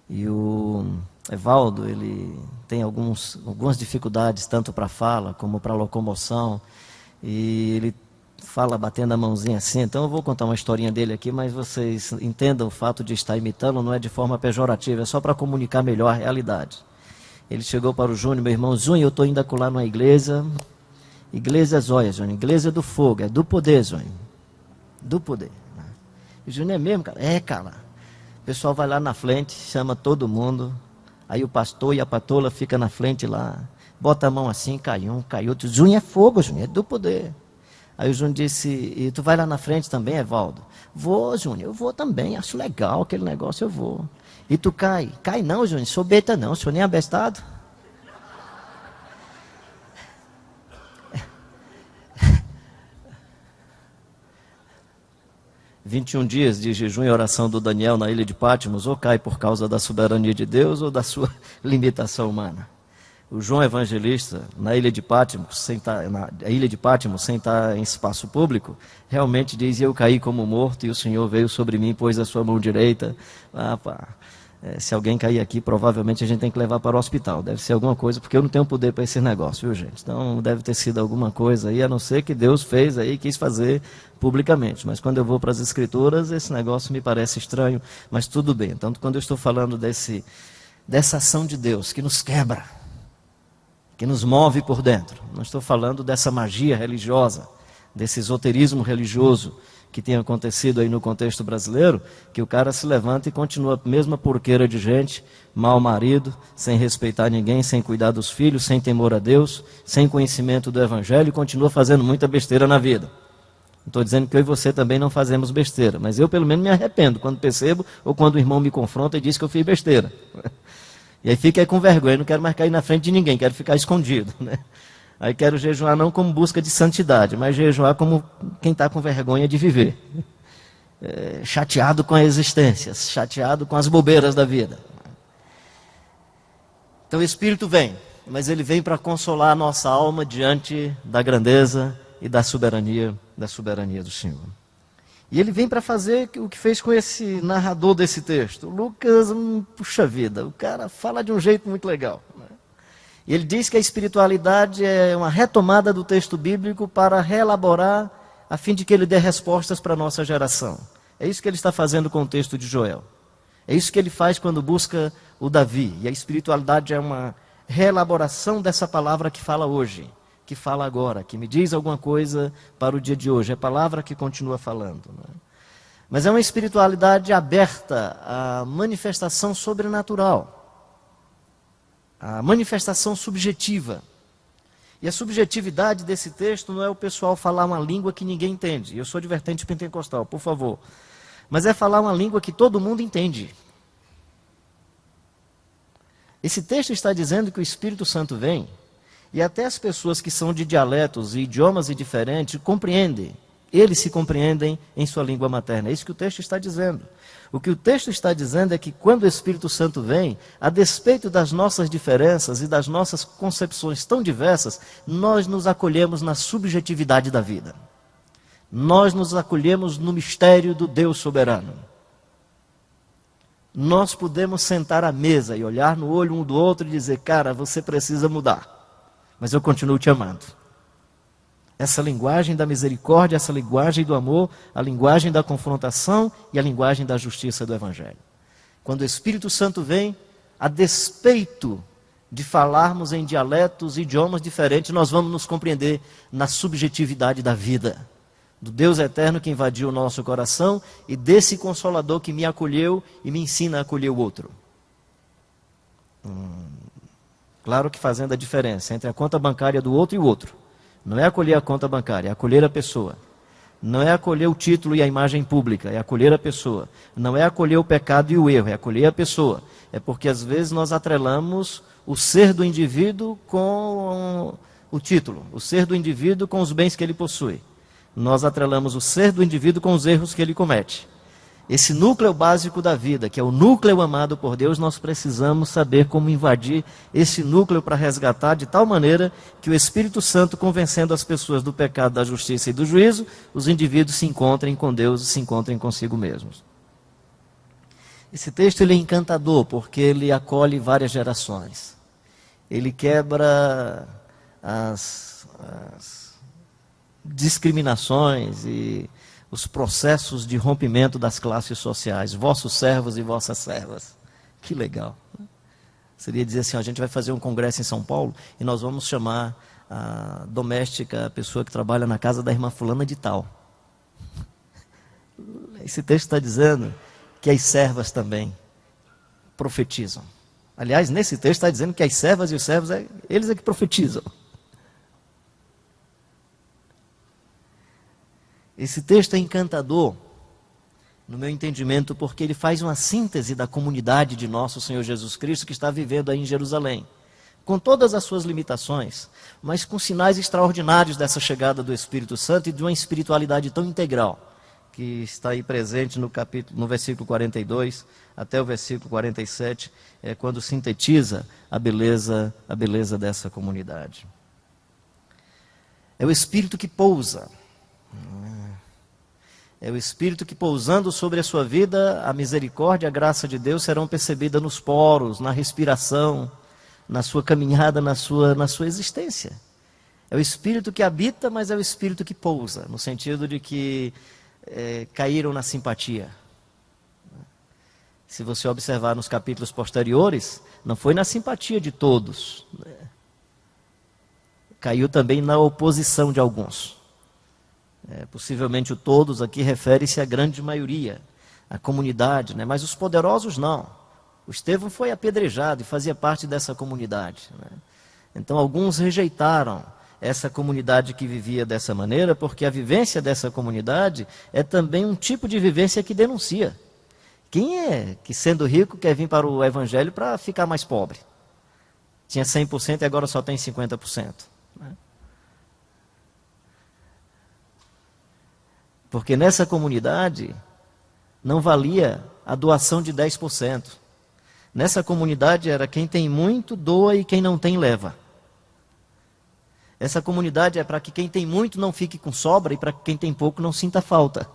E o Evaldo, ele tem algumas dificuldades, tanto para fala como para locomoção. E ele fala batendo a mãozinha assim. Então eu vou contar uma historinha dele aqui, mas vocês entendam o fato de estar imitando, não é de forma pejorativa, é só para comunicar melhor a realidade. Ele chegou para o Júnior, meu irmão, Júnior, eu estou indo acolá numa igreja zóia, Júnior, igreja do fogo, é do poder, Júnior, do poder. E o Júnior, é mesmo, cara? É, cara. O pessoal vai lá na frente, chama todo mundo, Aí o pastor e a patola ficam na frente lá, bota a mão assim, cai um, cai outro. Júnior é fogo, Júnior, é do poder. Aí o Júnior disse, e tu vai lá na frente também, Evaldo? Vou, Júnior, eu vou também, acho legal aquele negócio, eu vou. E tu cai? Cai não, Júnior, sou beta não, sou nem abestado. 21 dias de jejum e oração do Daniel na ilha de Patmos, ou cai por causa da soberania de Deus ou da sua limitação humana. O João Evangelista, na ilha de Patmos, sem estar em espaço público, realmente diz, eu caí como morto e o Senhor veio sobre mim, pôs a sua mão direita. Se alguém cair aqui, provavelmente a gente tem que levar para o hospital. Deve ser alguma coisa, porque eu não tenho poder para esse negócio, viu, gente? Então deve ter sido alguma coisa aí, a não ser que Deus fez aí, quis fazer publicamente. Mas quando eu vou para as Escrituras, esse negócio me parece estranho, mas tudo bem. Então, quando eu estou falando dessa ação de Deus que nos quebra, que nos move por dentro, não estou falando dessa magia religiosa, desse esoterismo religioso que tem acontecido aí no contexto brasileiro, que o cara se levanta e continua a mesma porqueira de gente, mau marido, sem respeitar ninguém, sem cuidar dos filhos, sem temor a Deus, sem conhecimento do Evangelho, e continua fazendo muita besteira na vida. Não estou dizendo que eu e você também não fazemos besteira, mas eu pelo menos me arrependo quando percebo, ou quando o irmão me confronta e diz que eu fiz besteira. E aí fica aí com vergonha, não quero mais cair na frente de ninguém, quero ficar escondido, né? Aí quero jejuar não como busca de santidade, mas jejuar como quem está com vergonha de viver. Chateado com a existência, chateado com as bobeiras da vida. Então o Espírito vem, mas ele vem para consolar a nossa alma diante da grandeza e da soberania do Senhor. E ele vem para fazer o que fez com esse narrador desse texto. Lucas, puxa vida, o cara fala de um jeito muito legal. E ele diz que a espiritualidade é uma retomada do texto bíblico para reelaborar, a fim de que ele dê respostas para a nossa geração. É isso que ele está fazendo com o texto de Joel. É isso que ele faz quando busca o Davi. E a espiritualidade é uma reelaboração dessa palavra que fala hoje, que fala agora, que me diz alguma coisa para o dia de hoje. É a palavra que continua falando, né? Mas é uma espiritualidade aberta à manifestação sobrenatural, a manifestação subjetiva. E a subjetividade desse texto não é o pessoal falar uma língua que ninguém entende. Eu sou de vertente pentecostal, por favor. Mas é falar uma língua que todo mundo entende. Esse texto está dizendo que o Espírito Santo vem, e até as pessoas que são de dialetos e idiomas diferentes compreendem. Eles se compreendem em sua língua materna. É isso que o texto está dizendo. O que o texto está dizendo é que quando o Espírito Santo vem, a despeito das nossas diferenças e das nossas concepções tão diversas, nós nos acolhemos na subjetividade da vida. Nós nos acolhemos no mistério do Deus soberano. Nós podemos sentar à mesa e olhar no olho um do outro e dizer, cara, você precisa mudar, mas eu continuo te amando. Essa linguagem da misericórdia, essa linguagem do amor, a linguagem da confrontação e a linguagem da justiça do Evangelho. Quando o Espírito Santo vem, a despeito de falarmos em dialetos e idiomas diferentes, nós vamos nos compreender na subjetividade da vida, do Deus eterno que invadiu o nosso coração e desse Consolador que me acolheu e me ensina a acolher o outro. Claro que fazendo a diferença entre a conta bancária do outro e o outro. Não é acolher a conta bancária, é acolher a pessoa. Não é acolher o título e a imagem pública, é acolher a pessoa. Não é acolher o pecado e o erro, é acolher a pessoa. É porque às vezes nós atrelamos o ser do indivíduo com o título, o ser do indivíduo com os bens que ele possui. Nós atrelamos o ser do indivíduo com os erros que ele comete. Esse núcleo básico da vida, que é o núcleo amado por Deus, nós precisamos saber como invadir esse núcleo para resgatar de tal maneira que o Espírito Santo, convencendo as pessoas do pecado, da justiça e do juízo, os indivíduos se encontrem com Deus e se encontrem consigo mesmos. Esse texto ele é encantador porque ele acolhe várias gerações. Ele quebra as discriminações e os processos de rompimento das classes sociais, vossos servos e vossas servas. Que legal. Seria dizer assim, a gente vai fazer um congresso em São Paulo e nós vamos chamar a doméstica, a pessoa que trabalha na casa da irmã fulana de tal. Esse texto está dizendo que as servas também profetizam. Aliás, nesse texto está dizendo que as servas e os servos, eles é que profetizam. Esse texto é encantador, no meu entendimento, porque ele faz uma síntese da comunidade de nosso Senhor Jesus Cristo que está vivendo aí em Jerusalém, com todas as suas limitações, mas com sinais extraordinários dessa chegada do Espírito Santo e de uma espiritualidade tão integral, que está aí presente no versículo 42 até o versículo 47, quando sintetiza a beleza dessa comunidade. É o Espírito que pousa. É o Espírito que, pousando sobre a sua vida, a misericórdia e a graça de Deus serão percebidas nos poros, na respiração, na sua caminhada, na sua existência. É o Espírito que habita, mas é o Espírito que pousa, no sentido de que caíram na simpatia. Se você observar nos capítulos posteriores, não foi na simpatia de todos. Caiu também na oposição de alguns. Possivelmente o todos aqui refere-se à grande maioria, à comunidade, né? Mas os poderosos não. O Estevão foi apedrejado e fazia parte dessa comunidade, né? Então alguns rejeitaram essa comunidade que vivia dessa maneira, porque a vivência dessa comunidade é também um tipo de vivência que denuncia. Quem é que, sendo rico, quer vir para o Evangelho para ficar mais pobre? Tinha 100% e agora só tem 50%. Né? Porque nessa comunidade não valia a doação de 10%. Nessa comunidade era quem tem muito doa e quem não tem leva. Essa comunidade é para que quem tem muito não fique com sobra e para que quem tem pouco não sinta falta.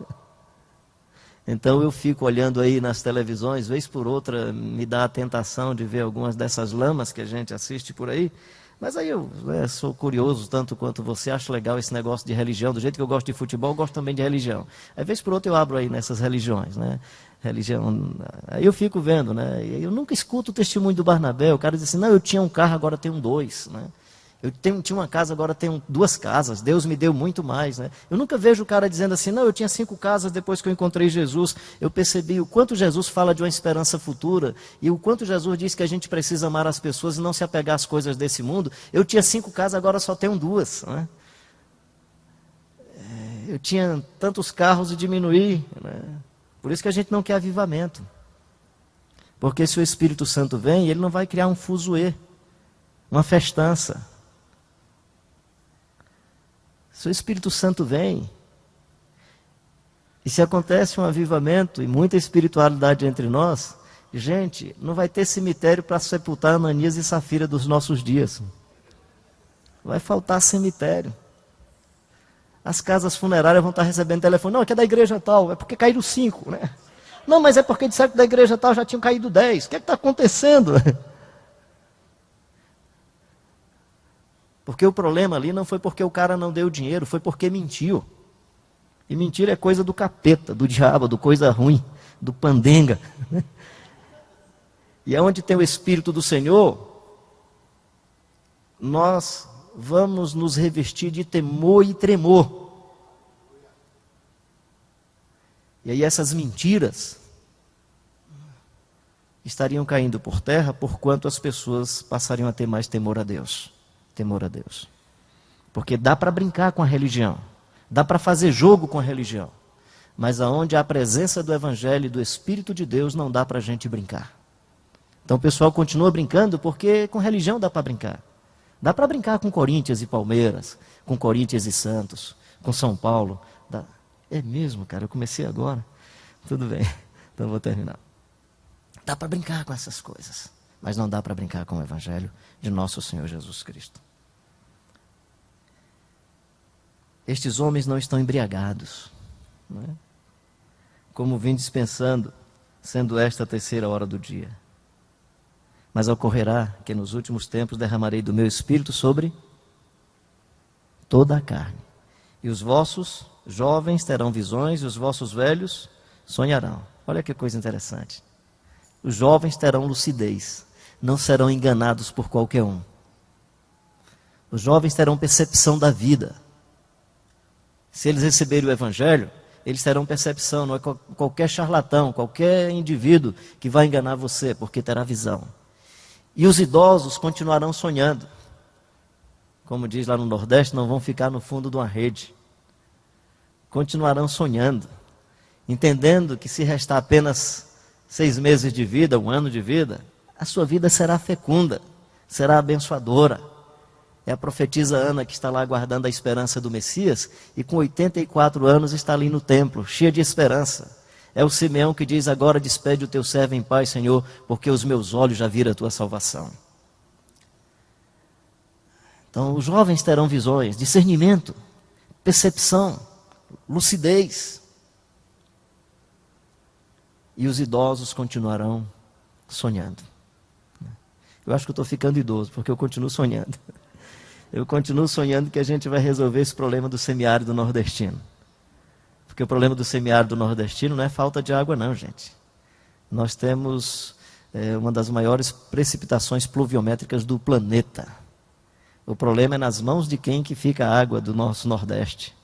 Então eu fico olhando aí nas televisões, vez por outra me dá a tentação de ver algumas dessas lamas que a gente assiste por aí. Mas aí eu sou curioso tanto quanto você, acho legal esse negócio de religião, do jeito que eu gosto de futebol, eu gosto também de religião. Aí vez por outra eu abro aí nessas religiões, né? Religião, aí eu fico vendo, né? Eu nunca escuto o testemunho do Barnabé, o cara diz assim, não, eu tinha um carro, agora tenho 2, né? Eu tinha uma casa, agora tenho 2 casas, Deus me deu muito mais, né? Eu nunca vejo o cara dizendo assim, não, eu tinha 5 casas depois que eu encontrei Jesus. Eu percebi o quanto Jesus fala de uma esperança futura e o quanto Jesus diz que a gente precisa amar as pessoas e não se apegar às coisas desse mundo. Eu tinha 5 casas, agora só tenho 2, né? Eu tinha tantos carros e diminuí, né? Por isso que a gente não quer avivamento. Porque se o Espírito Santo vem, ele não vai criar um fuzuê, uma festança. Se o Espírito Santo vem, e se acontece um avivamento e muita espiritualidade entre nós, gente, não vai ter cemitério para sepultar Ananias e Safira dos nossos dias. Vai faltar cemitério. As casas funerárias vão estar recebendo telefone, não, aqui é da igreja tal, é porque caíram 5, né? Não, mas é porque disseram que da igreja tal já tinham caído 10. O que é que está acontecendo? Porque o problema ali não foi porque o cara não deu dinheiro, foi porque mentiu. E mentira é coisa do capeta, do diabo, do coisa ruim, do pandenga. E aonde tem o Espírito do Senhor, nós vamos nos revestir de temor e tremor. E aí essas mentiras estariam caindo por terra, porquanto as pessoas passariam a ter mais temor a Deus. Temor a Deus. Porque dá para brincar com a religião, dá para fazer jogo com a religião, mas aonde há a presença do Evangelho e do Espírito de Deus, não dá para a gente brincar. Então o pessoal continua brincando, porque com religião dá para brincar. Dá para brincar com Corinthians e Palmeiras, com Corinthians e Santos, com São Paulo. Dá. É mesmo, cara, eu comecei agora. Tudo bem, então vou terminar. Dá para brincar com essas coisas, mas não dá para brincar com o Evangelho de nosso Senhor Jesus Cristo. Estes homens não estão embriagados, não é? Como vim dispensando, sendo esta a 3ª hora do dia. Mas ocorrerá que nos últimos tempos derramarei do meu Espírito sobre toda a carne. E os vossos jovens terão visões, e os vossos velhos sonharão. Olha que coisa interessante. Os jovens terão lucidez, não serão enganados por qualquer um. Os jovens terão percepção da vida. Se eles receberem o Evangelho, eles terão percepção, não é qualquer charlatão, qualquer indivíduo que vai enganar você, porque terá visão. E os idosos continuarão sonhando. Como diz lá no Nordeste, não vão ficar no fundo de uma rede. Continuarão sonhando, entendendo que se restar apenas 6 meses de vida, 1 ano de vida, a sua vida será fecunda, será abençoadora. É a profetisa Ana que está lá aguardando a esperança do Messias e com 84 anos está ali no templo, cheia de esperança. É o Simeão que diz: agora despede o teu servo em paz, Senhor, porque os meus olhos já viram a tua salvação. Então os jovens terão visões, discernimento, percepção, lucidez. E os idosos continuarão sonhando. Eu acho que eu estou ficando idoso, porque eu continuo sonhando. Eu continuo sonhando que a gente vai resolver esse problema do semiárido nordestino. Porque o problema do semiárido nordestino não é falta de água não, gente. Nós temos uma das maiores precipitações pluviométricas do planeta. O problema é nas mãos de quem que fica a água do nosso Nordeste.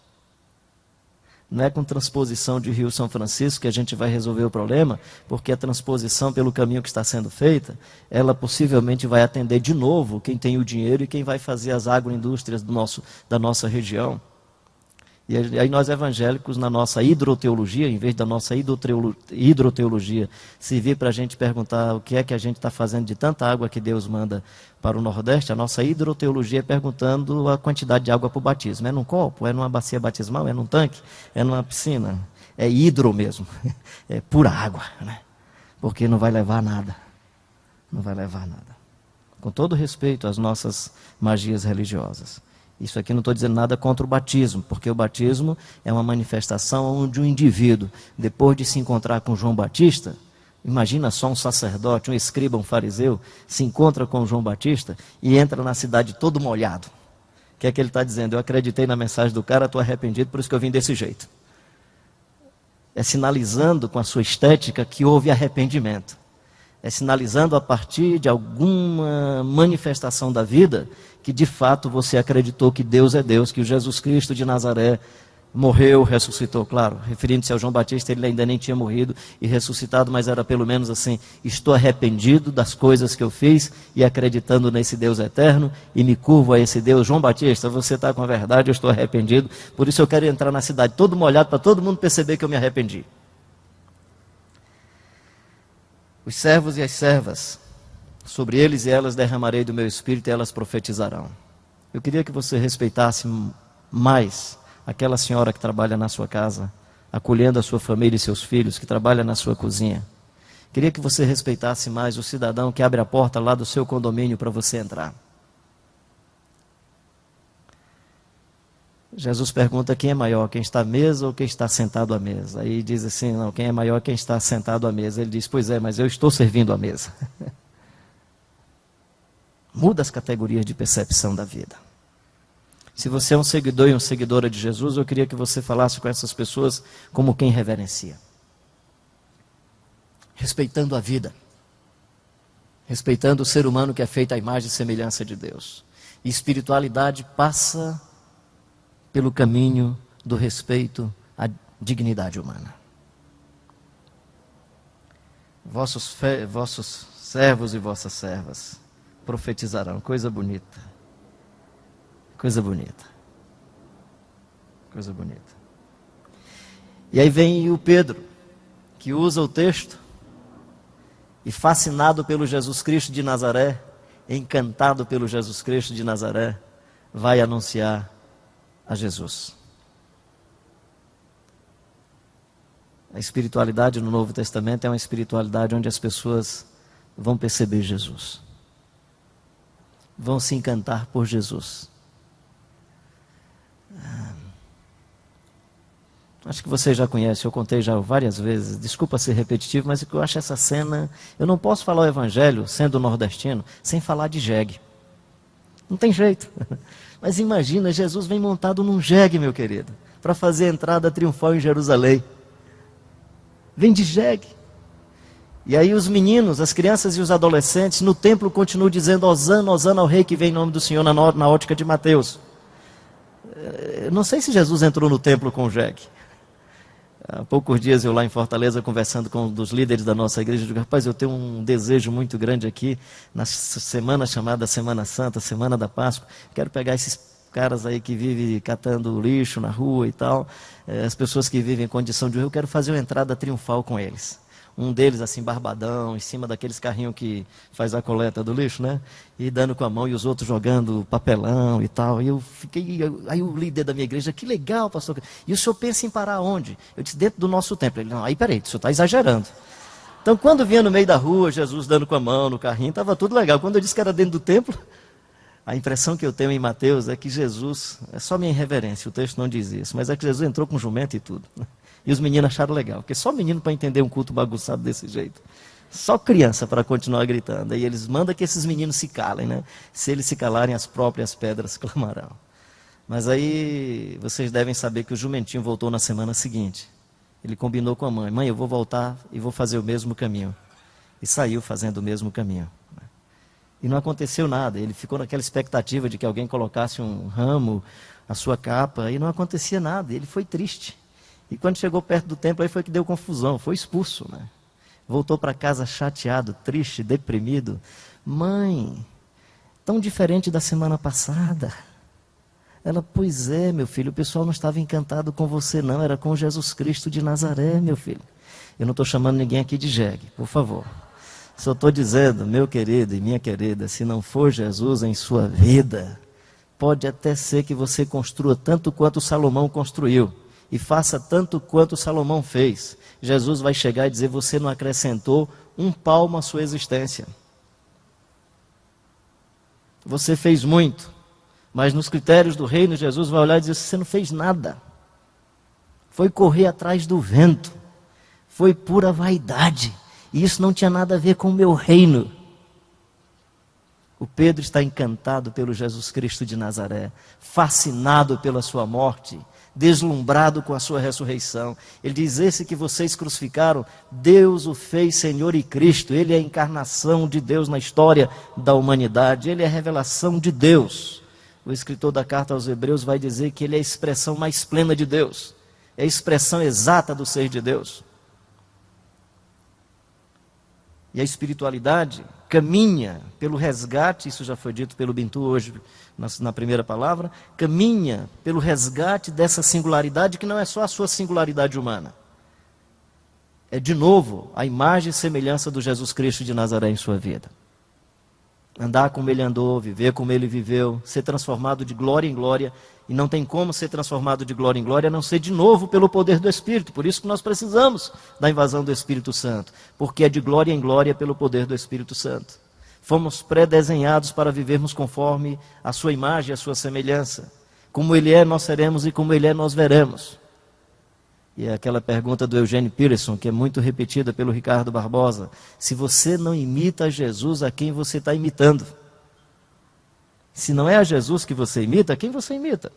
Não é com transposição de Rio São Francisco que a gente vai resolver o problema, porque a transposição pelo caminho que está sendo feita, ela possivelmente vai atender de novo quem tem o dinheiro e quem vai fazer as agroindústrias da nossa região. E aí nós evangélicos, na nossa hidroteologia, em vez da nossa hidroteologia servir para a gente perguntar o que é que a gente está fazendo de tanta água que Deus manda para o Nordeste, a nossa hidroteologia é perguntando a quantidade de água para o batismo. É num copo? É numa bacia batismal? É num tanque? É numa piscina? É hidro mesmo. É pura água, né? Porque não vai levar nada. Não vai levar nada. Com todo respeito às nossas magias religiosas. Isso aqui não estou dizendo nada contra o batismo, porque o batismo é uma manifestação onde um indivíduo, depois de se encontrar com João Batista, imagina só um sacerdote, um escriba, um fariseu, se encontra com João Batista e entra na cidade todo molhado. O que é que ele está dizendo? Eu acreditei na mensagem do cara, estou arrependido, por isso que eu vim desse jeito. É sinalizando com a sua estética que houve arrependimento. É sinalizando a partir de alguma manifestação da vida que de fato você acreditou que Deus é Deus, que o Jesus Cristo de Nazaré morreu, ressuscitou. Claro, referindo-se ao João Batista, ele ainda nem tinha morrido e ressuscitado, mas era pelo menos assim: estou arrependido das coisas que eu fiz e acreditando nesse Deus eterno e me curvo a esse Deus. João Batista, você está com a verdade, eu estou arrependido, por isso eu quero entrar na cidade todo molhado para todo mundo perceber que eu me arrependi. Os servos e as servas, sobre eles e elas derramarei do meu espírito e elas profetizarão. Eu queria que você respeitasse mais aquela senhora que trabalha na sua casa, acolhendo a sua família e seus filhos, que trabalha na sua cozinha. Queria que você respeitasse mais o cidadão que abre a porta lá do seu condomínio para você entrar. Jesus pergunta quem é maior, quem está à mesa ou quem está sentado à mesa. Aí diz assim, não, quem é maior quem está sentado à mesa. Ele diz, pois é, mas eu estou servindo à mesa. Muda as categorias de percepção da vida. Se você é um seguidor e uma seguidora de Jesus, eu queria que você falasse com essas pessoas como quem reverencia. Respeitando a vida. Respeitando o ser humano que é feito à imagem e semelhança de Deus. E espiritualidade passa pelo caminho do respeito à dignidade humana. Vossos servos e vossas servas profetizarão. Coisa bonita. Coisa bonita. Coisa bonita. E aí vem o Pedro, que usa o texto e fascinado pelo Jesus Cristo de Nazaré, encantado pelo Jesus Cristo de Nazaré, vai anunciar a Jesus. A espiritualidade no Novo Testamento é uma espiritualidade onde as pessoas vão perceber Jesus. Vão se encantar por Jesus. Acho que você já conhece, eu contei já várias vezes, desculpa ser repetitivo, mas eu acho essa cena, eu não posso falar o evangelho, sendo nordestino, sem falar de jegue. Não tem jeito. Mas imagina, Jesus vem montado num jegue, meu querido, para fazer a entrada triunfal em Jerusalém. Vem de jegue. E aí os meninos, as crianças e os adolescentes no templo continuam dizendo Hosana, Hosana ao rei que vem em nome do Senhor, na ótica de Mateus. Eu não sei se Jesus entrou no templo com jegue. Há poucos dias eu lá em Fortaleza, conversando com um dos líderes da nossa igreja, eu digo, rapaz, eu tenho um desejo muito grande aqui, na semana chamada Semana Santa, Semana da Páscoa, quero pegar esses caras aí que vivem catando lixo na rua e tal, as pessoas que vivem em condição de rua, eu quero fazer uma entrada triunfal com eles. Um deles assim, barbadão, em cima daqueles carrinhos que faz a coleta do lixo, né? E dando com a mão, e os outros jogando papelão e tal. E eu fiquei, aí o líder da minha igreja, que legal, pastor. E o senhor pensa em parar onde? Eu disse, dentro do nosso templo. Ele, não, aí peraí, o senhor está exagerando. Então, quando vinha no meio da rua, Jesus dando com a mão no carrinho, estava tudo legal. Quando eu disse que era dentro do templo, a impressão que eu tenho em Mateus é que Jesus, é só minha irreverência, o texto não diz isso, mas é que Jesus entrou com jumento e tudo. E os meninos acharam legal, porque só menino para entender um culto bagunçado desse jeito. Só criança para continuar gritando. E eles mandam que esses meninos se calem, né? Se eles se calarem, as próprias pedras clamarão. Mas aí vocês devem saber que o jumentinho voltou na semana seguinte. Ele combinou com a mãe, mãe, eu vou voltar e vou fazer o mesmo caminho. E saiu fazendo o mesmo caminho. E não aconteceu nada. Ele ficou naquela expectativa de que alguém colocasse um ramo, a sua capa, e não acontecia nada. Ele foi triste. E quando chegou perto do templo, aí foi que deu confusão, foi expulso, né? Voltou para casa chateado, triste, deprimido. Mãe, tão diferente da semana passada. Ela, pois é, meu filho, o pessoal não estava encantado com você não, era com Jesus Cristo de Nazaré, meu filho. Eu não estou chamando ninguém aqui de jegue, por favor. Só estou dizendo, meu querido e minha querida, se não for Jesus em sua vida, pode até ser que você construa tanto quanto Salomão construiu. E faça tanto quanto Salomão fez. Jesus vai chegar e dizer, você não acrescentou um palmo à sua existência. Você fez muito, mas nos critérios do reino, Jesus vai olhar e dizer, você não fez nada. Foi correr atrás do vento. Foi pura vaidade. E isso não tinha nada a ver com o meu reino. O Pedro está encantado pelo Jesus Cristo de Nazaré, fascinado pela sua morte, deslumbrado com a sua ressurreição. Ele diz, esse que vocês crucificaram, Deus o fez Senhor e Cristo. Ele é a encarnação de Deus na história da humanidade. Ele é a revelação de Deus. O escritor da carta aos Hebreus vai dizer que ele é a expressão mais plena de Deus. É a expressão exata do ser de Deus. E a espiritualidade caminha pelo resgate, isso já foi dito pelo Bintu hoje na primeira palavra, caminha pelo resgate dessa singularidade que não é só a sua singularidade humana. É de novo a imagem e semelhança do Jesus Cristo de Nazaré em sua vida. Andar como ele andou, viver como ele viveu, ser transformado de glória em glória, e não tem como ser transformado de glória em glória a não ser de novo pelo poder do Espírito. Por isso que nós precisamos da invasão do Espírito Santo, porque é de glória em glória pelo poder do Espírito Santo. Fomos pré-desenhados para vivermos conforme a sua imagem e a sua semelhança. Como ele é, nós seremos, e como ele é, nós veremos. E é aquela pergunta do Eugênio Peterson, que é muito repetida pelo Ricardo Barbosa. Se você não imita Jesus, a quem você está imitando? Se não é a Jesus que você imita, a quem você imita?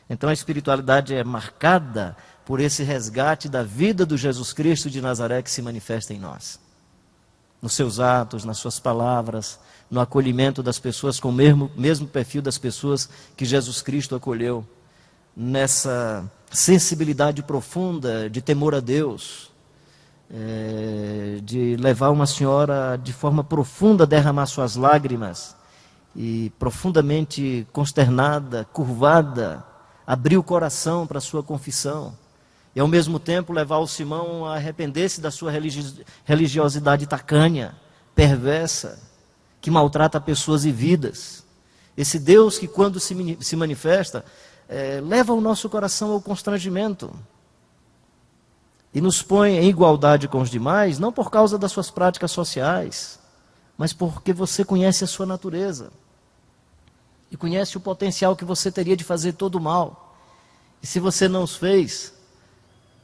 Então a espiritualidade é marcada por esse resgate da vida do Jesus Cristo de Nazaré que se manifesta em nós. Nos seus atos, nas suas palavras, no acolhimento das pessoas com o mesmo perfil das pessoas que Jesus Cristo acolheu. Nessa sensibilidade profunda de temor a Deus, de levar uma senhora de forma profunda a derramar suas lágrimas e profundamente consternada, curvada, abrir o coração para a sua confissão e ao mesmo tempo levar o Simão a arrepender-se da sua religiosidade tacanha, perversa, que maltrata pessoas e vidas. Esse Deus que quando se manifesta, leva o nosso coração ao constrangimento e nos põe em igualdade com os demais, não por causa das suas práticas sociais, mas porque você conhece a sua natureza e conhece o potencial que você teria de fazer todo o mal. E se você não os fez,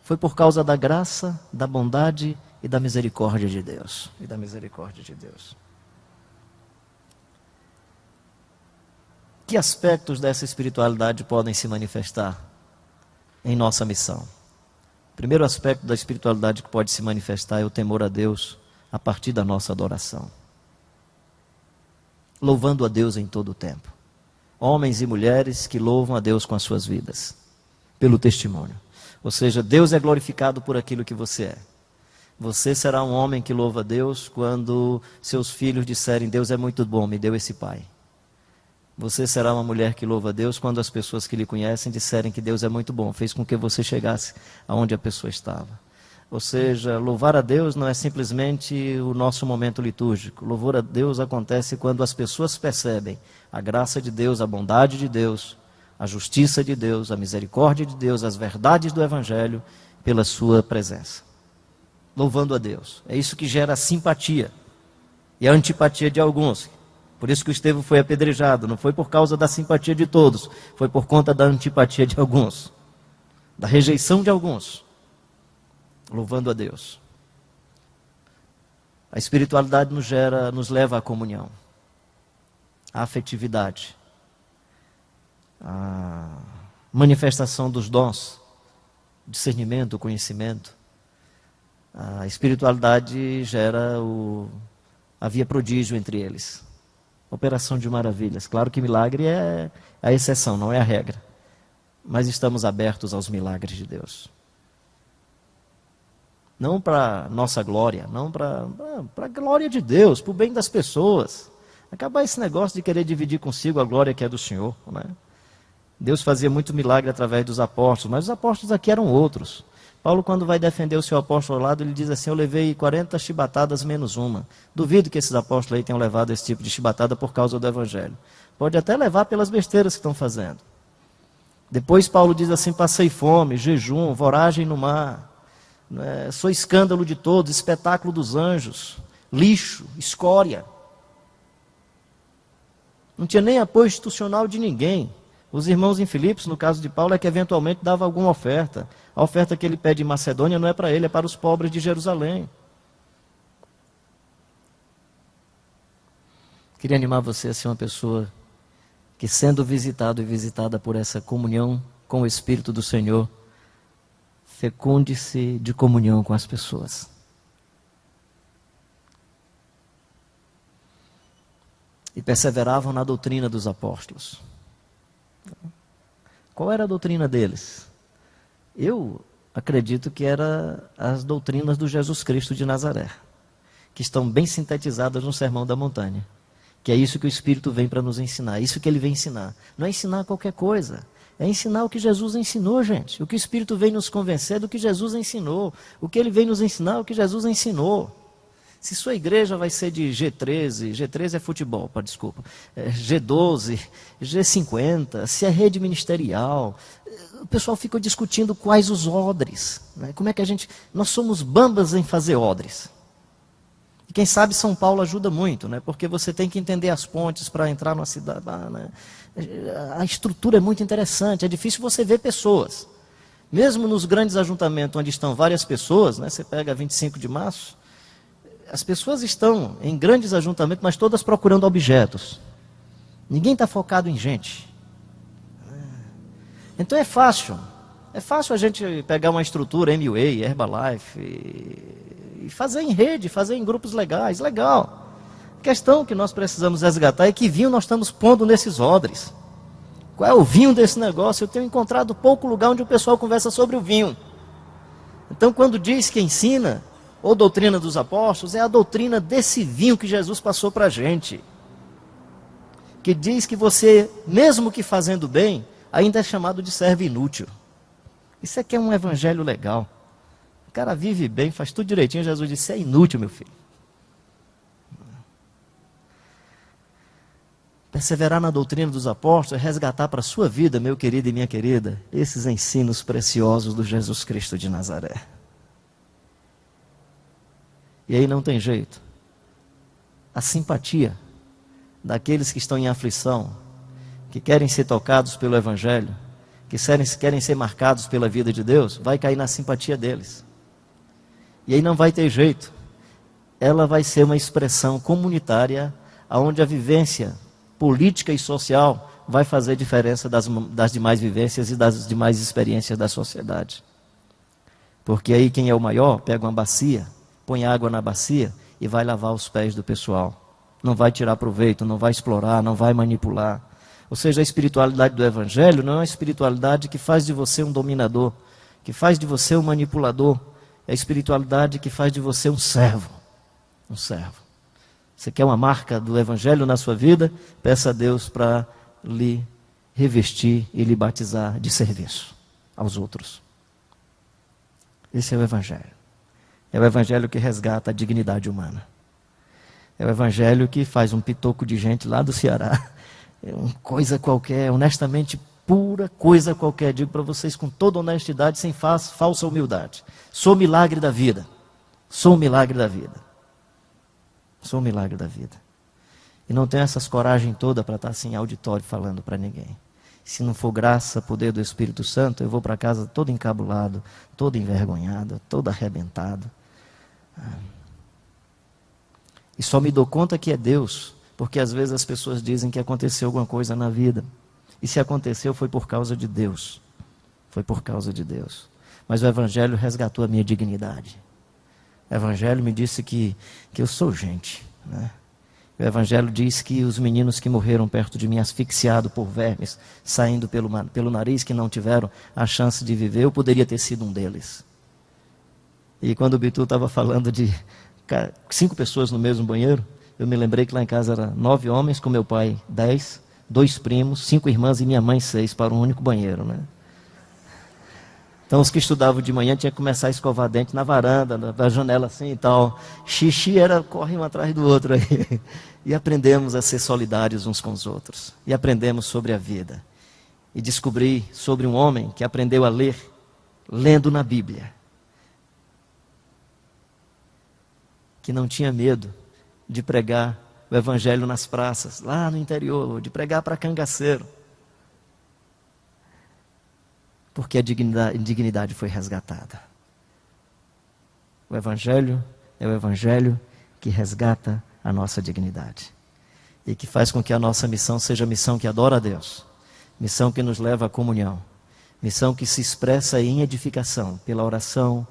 foi por causa da graça, da bondade e da misericórdia de Deus. Que aspectos dessa espiritualidade podem se manifestar em nossa missão? O primeiro aspecto da espiritualidade que pode se manifestar é o temor a Deus a partir da nossa adoração. Louvando a Deus em todo o tempo. Homens e mulheres que louvam a Deus com as suas vidas, pelo testemunho. Ou seja, Deus é glorificado por aquilo que você é. Você será um homem que louva a Deus quando seus filhos disserem: Deus é muito bom, me deu esse pai. Você será uma mulher que louva a Deus quando as pessoas que lhe conhecem disserem que Deus é muito bom, fez com que você chegasse aonde a pessoa estava. Ou seja, louvar a Deus não é simplesmente o nosso momento litúrgico. Louvor a Deus acontece quando as pessoas percebem a graça de Deus, a bondade de Deus, a justiça de Deus, a misericórdia de Deus, as verdades do Evangelho pela sua presença. Louvando a Deus. É isso que gera a simpatia e a antipatia de alguns. Por isso que o Estevão foi apedrejado. Não foi por causa da simpatia de todos, foi por conta da antipatia de alguns, da rejeição de alguns. Louvando a Deus. A espiritualidade nos leva à comunhão, à afetividade, à manifestação dos dons, discernimento, conhecimento. A espiritualidade gera havia prodígio entre eles. Operação de maravilhas. Claro que milagre é a exceção, não é a regra. Mas estamos abertos aos milagres de Deus. Não para nossa glória, não para a glória de Deus, para o bem das pessoas. Acabar esse negócio de querer dividir consigo a glória que é do Senhor. Né? Deus fazia muito milagre através dos apóstolos, mas os apóstolos aqui eram outros. Paulo, quando vai defender o seu apostolado, ele diz assim: eu levei 40 chibatadas menos uma. Duvido que esses apóstolos aí tenham levado esse tipo de chibatada por causa do Evangelho. Pode até levar pelas besteiras que estão fazendo. Depois Paulo diz assim: passei fome, jejum, voragem no mar. Sou escândalo de todos, espetáculo dos anjos, lixo, escória. Não tinha nem apoio institucional de ninguém. Os irmãos em Filipos, no caso de Paulo, é que eventualmente dava alguma oferta. A oferta que ele pede em Macedônia não é para ele, é para os pobres de Jerusalém. Queria animar você a ser uma pessoa que, sendo visitado e visitada por essa comunhão com o Espírito do Senhor, fecunde-se de comunhão com as pessoas. E perseveravam na doutrina dos apóstolos. Qual era a doutrina deles? Eu acredito que era as doutrinas do Jesus Cristo de Nazaré, que estão bem sintetizadas no Sermão da Montanha. Que é isso que o Espírito vem para nos ensinar, isso que ele vem ensinar. Não é ensinar qualquer coisa, é ensinar o que Jesus ensinou, gente. O que o Espírito vem nos convencer do que Jesus ensinou. O que ele vem nos ensinar, o que Jesus ensinou. Se sua igreja vai ser de G13 é futebol, desculpa, G12, G50, se é rede ministerial, o pessoal fica discutindo quais os odres. Né? Como é que nós somos bambas em fazer odres. E quem sabe São Paulo ajuda muito, né? Porque você tem que entender as pontes para entrar numa cidade. Né? A estrutura é muito interessante, é difícil você ver pessoas. Mesmo nos grandes ajuntamentos onde estão várias pessoas, né? Você pega 25 de março, as pessoas estão em grandes ajuntamentos, mas todas procurando objetos. Ninguém está focado em gente. Então é fácil a gente pegar uma estrutura, MWay, Herbalife, e fazer em rede, fazer em grupos legais, legal. A questão que nós precisamos resgatar é que vinho nós estamos pondo nesses odres. Qual é o vinho desse negócio? Eu tenho encontrado pouco lugar onde o pessoal conversa sobre o vinho. Então quando diz que ensina, ou doutrina dos apóstolos, é a doutrina desse vinho que Jesus passou para a gente. Que diz que você, mesmo que fazendo bem, ainda é chamado de servo inútil. Isso aqui é um evangelho legal. O cara vive bem, faz tudo direitinho. Jesus disse: é inútil, meu filho. Perseverar na doutrina dos apóstolos é resgatar para a sua vida, meu querido e minha querida, esses ensinos preciosos do Jesus Cristo de Nazaré. E aí não tem jeito. A simpatia daqueles que estão em aflição, que querem ser tocados pelo Evangelho, que querem ser marcados pela vida de Deus, vai cair na simpatia deles. E aí não vai ter jeito. Ela vai ser uma expressão comunitária, onde a vivência política e social vai fazer diferença das demais vivências e das demais experiências da sociedade. Porque aí quem é o maior pega uma bacia, põe água na bacia e vai lavar os pés do pessoal. Não vai tirar proveito, não vai explorar, não vai manipular. Ou seja, a espiritualidade do Evangelho não é uma espiritualidade que faz de você um dominador, que faz de você um manipulador, é a espiritualidade que faz de você um servo. Um servo. Você quer uma marca do Evangelho na sua vida? Peça a Deus para lhe revestir e lhe batizar de serviço aos outros. Esse é o Evangelho. É o Evangelho que resgata a dignidade humana. É o Evangelho que faz um pitoco de gente lá do Ceará. É uma coisa qualquer, honestamente pura coisa qualquer. Digo para vocês com toda honestidade, sem falsa humildade. Sou o milagre da vida. Sou o milagre da vida. Sou o milagre da vida. E não tenho essas coragem toda para estar assim em auditório falando para ninguém. Se não for graça, poder do Espírito Santo, eu vou para casa todo encabulado, todo envergonhado, todo arrebentado. E só me dou conta que é Deus, porque às vezes as pessoas dizem que aconteceu alguma coisa na vida. E se aconteceu foi por causa de Deus. Foi por causa de Deus. Mas o Evangelho resgatou a minha dignidade. O Evangelho me disse que eu sou gente, né? O Evangelho diz que os meninos que morreram perto de mim, asfixiados por vermes, saindo pelo nariz, que não tiveram a chance de viver, eu poderia ter sido um deles. E quando o Bitu estava falando de 5 pessoas no mesmo banheiro, eu me lembrei que lá em casa eram 9 homens, com meu pai 10, 2 primos, 5 irmãs e minha mãe 6, para um único banheiro, né? Então os que estudavam de manhã tinham que começar a escovar dente na varanda, na janela assim e tal. Xixi era, corre um atrás do outro aí. E aprendemos a ser solidários uns com os outros. E aprendemos sobre a vida. E descobri sobre um homem que aprendeu a ler, lendo na Bíblia. Que não tinha medo de pregar o Evangelho nas praças, lá no interior, de pregar para cangaceiro. Porque a dignidade foi resgatada. O Evangelho é o Evangelho que resgata a nossa dignidade. E que faz com que a nossa missão seja missão que adora a Deus. Missão que nos leva à comunhão. Missão que se expressa em edificação, pela oração,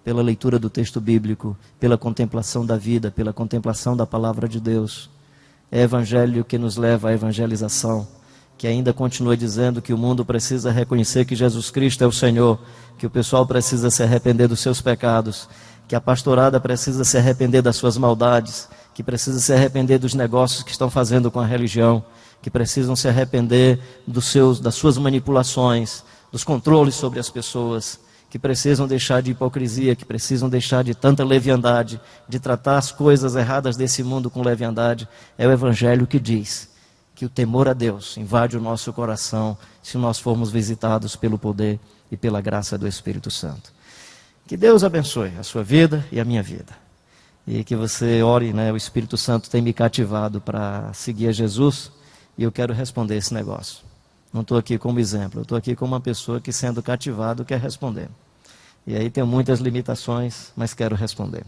pela leitura do texto bíblico, pela contemplação da vida, pela contemplação da palavra de Deus. É Evangelho que nos leva à evangelização, que ainda continua dizendo que o mundo precisa reconhecer que Jesus Cristo é o Senhor, que o pessoal precisa se arrepender dos seus pecados, que a pastorada precisa se arrepender das suas maldades, que precisa se arrepender dos negócios que estão fazendo com a religião, que precisam se arrepender das suas manipulações, dos controles sobre as pessoas, que precisam deixar de hipocrisia, que precisam deixar de tanta leviandade, de tratar as coisas erradas desse mundo com leviandade. É o Evangelho que diz que o temor a Deus invade o nosso coração se nós formos visitados pelo poder e pela graça do Espírito Santo. Que Deus abençoe a sua vida e a minha vida. E que você ore, né? O Espírito Santo tem me cativado para seguir a Jesus e eu quero responder esse negócio. Não estou aqui como exemplo, eu estou aqui como uma pessoa que, sendo cativado, quer responder. E aí tenho muitas limitações, mas quero responder.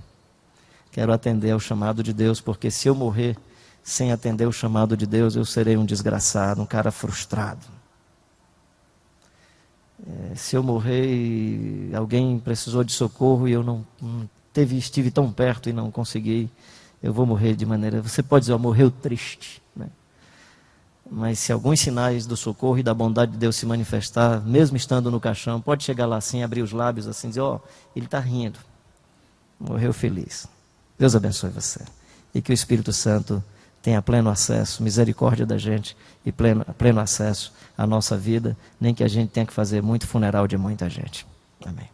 Quero atender ao chamado de Deus, porque se eu morrer sem atender o chamado de Deus, eu serei um desgraçado, um cara frustrado. Se eu morrer e alguém precisou de socorro e eu não estive tão perto e não consegui, eu vou morrer de maneira... Você pode dizer, morreu triste, né? Mas se alguns sinais do socorro e da bondade de Deus se manifestar, mesmo estando no caixão, pode chegar lá assim, abrir os lábios assim, dizer, ele está rindo, morreu feliz. Deus abençoe você. E que o Espírito Santo tenha pleno acesso, misericórdia da gente e pleno acesso à nossa vida, nem que a gente tenha que fazer muito funeral de muita gente. Amém.